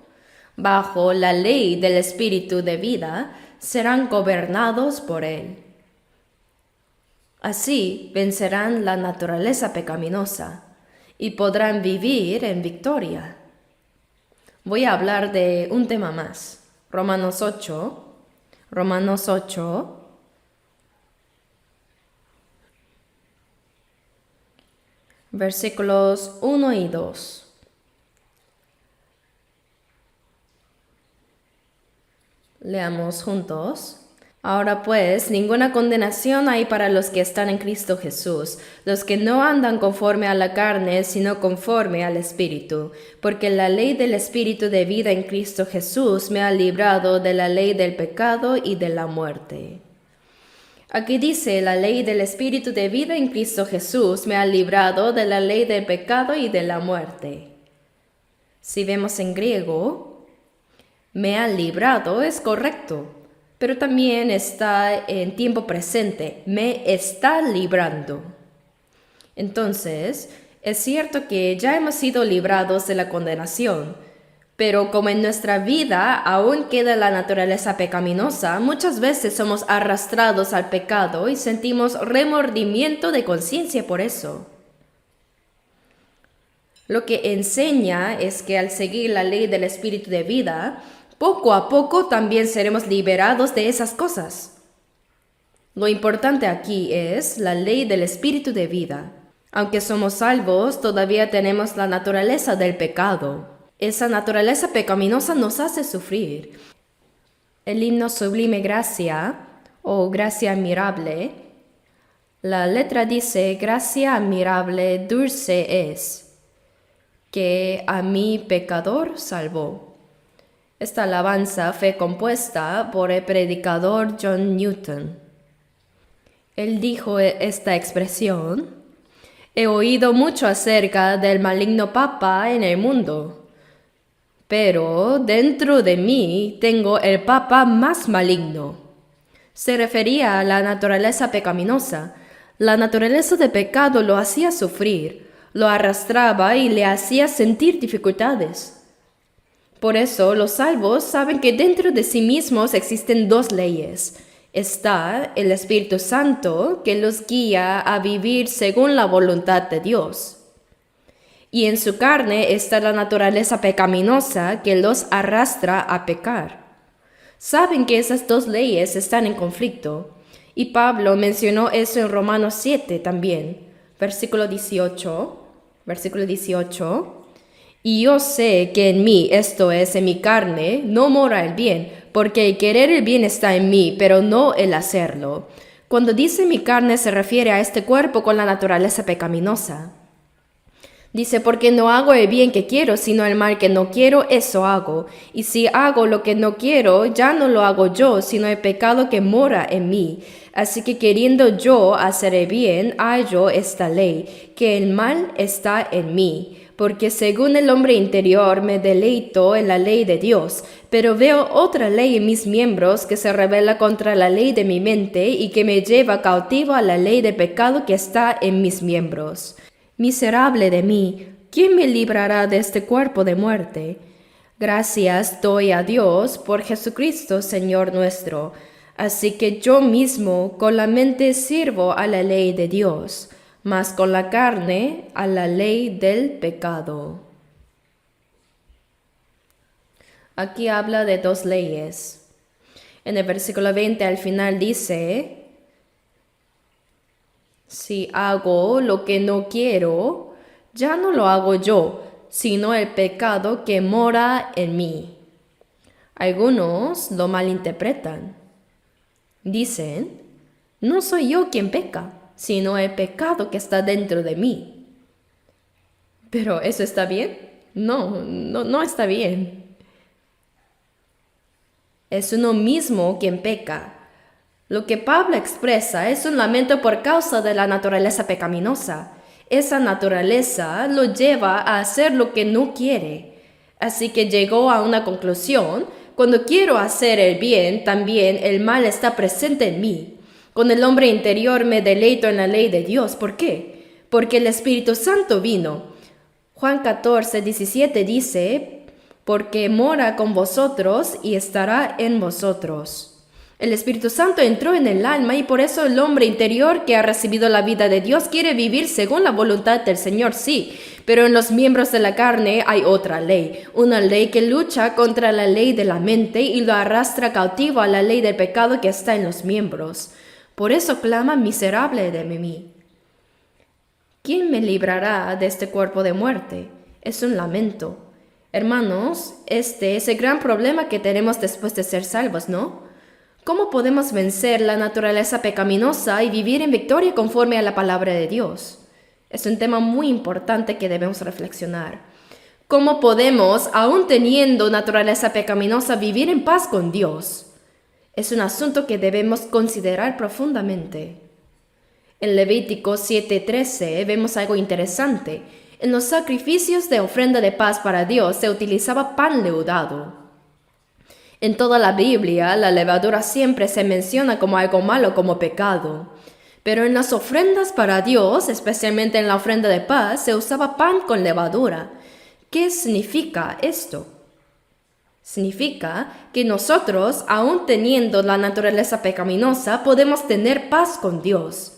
bajo la ley del Espíritu de vida, serán gobernados por él. Así vencerán la naturaleza pecaminosa y podrán vivir en victoria. Voy a hablar de un tema más. Romanos 8, versículos 1 y 2. Leamos juntos. Ahora pues, ninguna condenación hay para los que están en Cristo Jesús, los que no andan conforme a la carne, sino conforme al Espíritu, porque la ley del Espíritu de vida en Cristo Jesús me ha librado de la ley del pecado y de la muerte. Aquí dice, la ley del Espíritu de vida en Cristo Jesús me ha librado de la ley del pecado y de la muerte. Si vemos en griego, me ha librado es correcto, pero también está en tiempo presente, me está librando. Entonces, es cierto que ya hemos sido librados de la condenación, pero como en nuestra vida aún queda la naturaleza pecaminosa, muchas veces somos arrastrados al pecado y sentimos remordimiento de conciencia por eso. Lo que enseña es que al seguir la ley del espíritu de vida, poco a poco también seremos liberados de esas cosas. Lo importante aquí es la ley del espíritu de vida. Aunque somos salvos, todavía tenemos la naturaleza del pecado. Esa naturaleza pecaminosa nos hace sufrir. El himno Sublime Gracia, o Gracia Admirable, la letra dice: gracia admirable, dulce es, que a mi pecador salvó. Esta alabanza fue compuesta por el predicador John Newton. Él dijo esta expresión: he oído mucho acerca del maligno papa en el mundo, pero dentro de mí tengo el papa más maligno. Se refería a la naturaleza pecaminosa. La naturaleza de pecado lo hacía sufrir, lo arrastraba y le hacía sentir dificultades. Por eso los salvos saben que dentro de sí mismos existen dos leyes. Está el Espíritu Santo que los guía a vivir según la voluntad de Dios. Y en su carne está la naturaleza pecaminosa que los arrastra a pecar. Saben que esas dos leyes están en conflicto. Y Pablo mencionó eso en Romanos 7 también, versículo 18. Y yo sé que en mí, esto es, en mi carne, no mora el bien, porque el querer el bien está en mí, pero no el hacerlo. Cuando dice mi carne se refiere a este cuerpo con la naturaleza pecaminosa. Dice, porque no hago el bien que quiero, sino el mal que no quiero, eso hago. Y si hago lo que no quiero, ya no lo hago yo, sino el pecado que mora en mí. Así que queriendo yo hacer el bien, hallo esta ley, que el mal está en mí. Porque según el hombre interior me deleito en la ley de Dios, pero veo otra ley en mis miembros que se rebela contra la ley de mi mente y que me lleva cautivo a la ley de pecado que está en mis miembros. Miserable de mí, ¿quién me librará de este cuerpo de muerte? Gracias doy a Dios por Jesucristo, Señor nuestro. Así que yo mismo con la mente sirvo a la ley de Dios, mas con la carne a la ley del pecado. Aquí habla de dos leyes. En el versículo 20 al final dice: si hago lo que no quiero, ya no lo hago yo, sino el pecado que mora en mí. Algunos lo malinterpretan. Dicen, no soy yo quien peca, sino el pecado que está dentro de mí. ¿Pero eso está bien? No está bien. Es uno mismo quien peca. Lo que Pablo expresa es un lamento por causa de la naturaleza pecaminosa. Esa naturaleza lo lleva a hacer lo que no quiere. Así que llegó a una conclusión: cuando quiero hacer el bien, también el mal está presente en mí. Con el hombre interior me deleito en la ley de Dios. ¿Por qué? Porque el Espíritu Santo vino. Juan 14:17 dice: porque mora con vosotros y estará en vosotros. El Espíritu Santo entró en el alma y por eso el hombre interior que ha recibido la vida de Dios quiere vivir según la voluntad del Señor, sí, pero en los miembros de la carne hay otra ley, una ley que lucha contra la ley de la mente y lo arrastra cautivo a la ley del pecado que está en los miembros. Por eso clama: miserable de mí. ¿Quién me librará de este cuerpo de muerte? Es un lamento. Hermanos, este es el gran problema que tenemos después de ser salvos, ¿no? ¿Cómo podemos vencer la naturaleza pecaminosa y vivir en victoria conforme a la palabra de Dios? Es un tema muy importante que debemos reflexionar. ¿Cómo podemos, aún teniendo naturaleza pecaminosa, vivir en paz con Dios? Es un asunto que debemos considerar profundamente. En Levítico 7:13 vemos algo interesante. En los sacrificios de ofrenda de paz para Dios se utilizaba pan leudado. En toda la Biblia, la levadura siempre se menciona como algo malo, como pecado. Pero en las ofrendas para Dios, especialmente en la ofrenda de paz, se usaba pan con levadura. ¿Qué significa esto? Significa que nosotros, aún teniendo la naturaleza pecaminosa, podemos tener paz con Dios.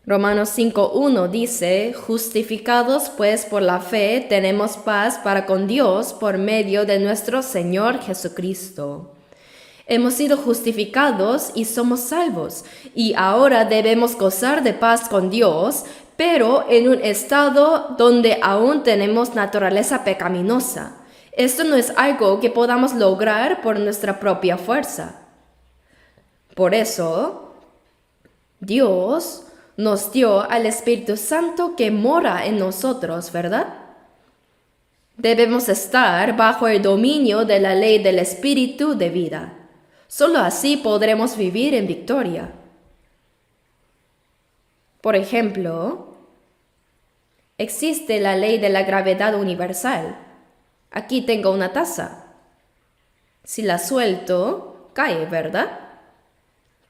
Romanos 5:1 dice, justificados pues por la fe tenemos paz para con Dios por medio de nuestro Señor Jesucristo. Hemos sido justificados y somos salvos, y ahora debemos gozar de paz con Dios, pero en un estado donde aún tenemos naturaleza pecaminosa. Esto no es algo que podamos lograr por nuestra propia fuerza. Por eso, Dios nos dio al Espíritu Santo que mora en nosotros, ¿verdad? Debemos estar bajo el dominio de la ley del Espíritu de vida. Solo así podremos vivir en victoria. Por ejemplo, existe la ley de la gravedad universal. Aquí tengo una taza. Si la suelto, cae, ¿verdad?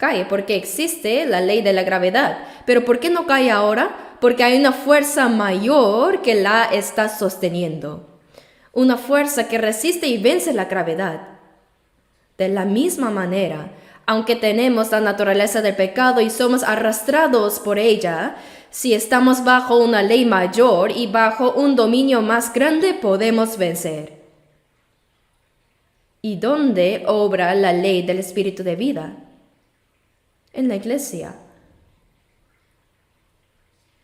Cae porque existe la ley de la gravedad. ¿Pero por qué no cae ahora? Porque hay una fuerza mayor que la está sosteniendo. Una fuerza que resiste y vence la gravedad. De la misma manera, aunque tenemos la naturaleza del pecado y somos arrastrados por ella, si estamos bajo una ley mayor y bajo un dominio más grande, podemos vencer. ¿Y dónde obra la ley del Espíritu de vida? En la iglesia.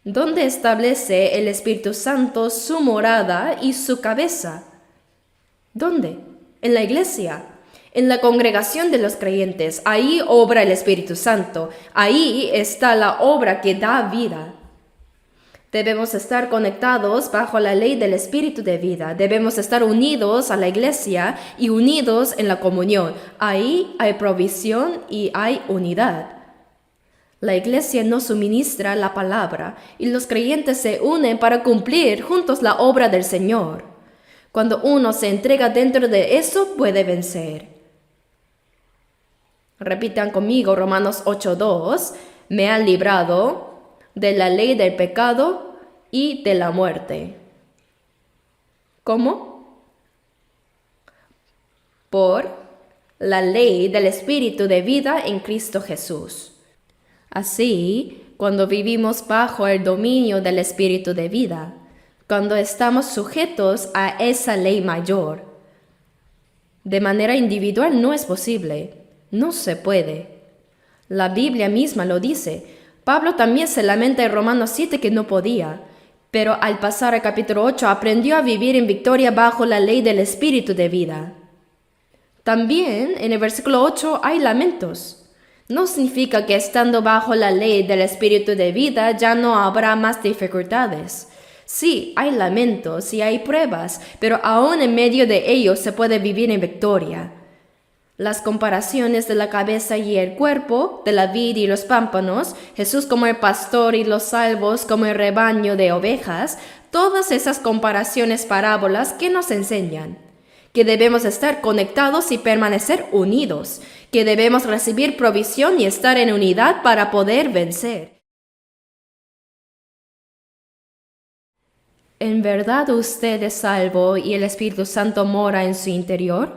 ¿Dónde establece el Espíritu Santo su morada y su cabeza? ¿Dónde? En la iglesia. En la congregación de los creyentes, ahí obra el Espíritu Santo, ahí está la obra que da vida. Debemos estar conectados bajo la ley del Espíritu de vida, debemos estar unidos a la iglesia y unidos en la comunión. Ahí hay provisión y hay unidad. La iglesia nos suministra la palabra y los creyentes se unen para cumplir juntos la obra del Señor. Cuando uno se entrega dentro de eso, puede vencer. Repitan conmigo Romanos 8:2, me ha librado de la ley del pecado y de la muerte. ¿Cómo? Por la ley del Espíritu de vida en Cristo Jesús. Así, cuando vivimos bajo el dominio del Espíritu de vida, cuando estamos sujetos a esa ley mayor, de manera individual no es posible. No se puede. La Biblia misma lo dice. Pablo también se lamenta en Romanos 7 que no podía, pero al pasar al capítulo 8 aprendió a vivir en victoria bajo la ley del Espíritu de vida. También en el versículo 8 hay lamentos. No significa que estando bajo la ley del Espíritu de vida ya no habrá más dificultades. Sí, hay lamentos y hay pruebas, pero aún en medio de ellos se puede vivir en victoria. Las comparaciones de la cabeza y el cuerpo, de la vid y los pámpanos, Jesús como el pastor y los salvos como el rebaño de ovejas, todas esas comparaciones parábolas que nos enseñan que debemos estar conectados y permanecer unidos, que debemos recibir provisión y estar en unidad para poder vencer. ¿En verdad usted es salvo y el Espíritu Santo mora en su interior?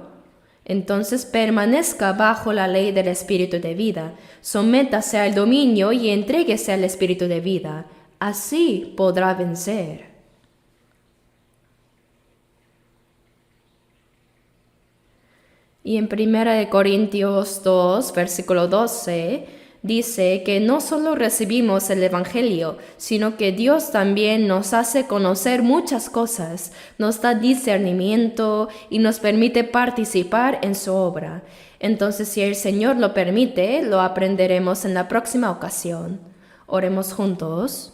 Entonces permanezca bajo la ley del Espíritu de vida, sométase al dominio y entréguese al Espíritu de vida. Así podrá vencer. Y en 1 Corintios 2, versículo 12, dice que no solo recibimos el Evangelio, sino que Dios también nos hace conocer muchas cosas, nos da discernimiento y nos permite participar en su obra. Entonces, si el Señor lo permite, lo aprenderemos en la próxima ocasión. Oremos juntos.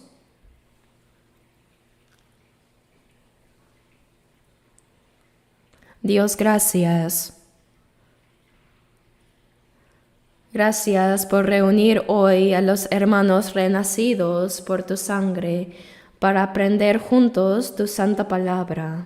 Dios, gracias. Gracias por reunir hoy a los hermanos renacidos por tu sangre para aprender juntos tu santa palabra.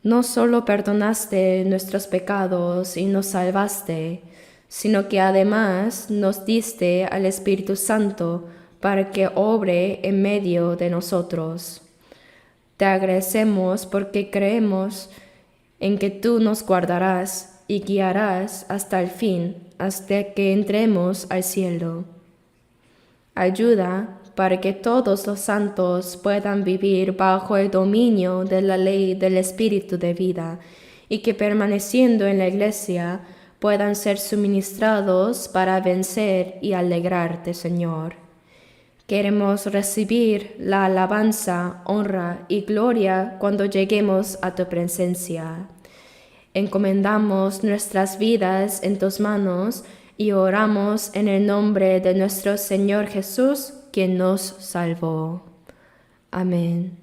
No solo perdonaste nuestros pecados y nos salvaste, sino que además nos diste al Espíritu Santo para que obre en medio de nosotros. Te agradecemos porque creemos en que tú nos guardarás y guiarás hasta el fin, hasta que entremos al cielo. Ayuda para que todos los santos puedan vivir bajo el dominio de la ley del Espíritu de vida y que permaneciendo en la Iglesia puedan ser suministrados para vencer y alegrarte, Señor. Queremos recibir la alabanza, honra y gloria cuando lleguemos a tu presencia. Encomendamos nuestras vidas en tus manos y oramos en el nombre de nuestro Señor Jesús, quien nos salvó. Amén.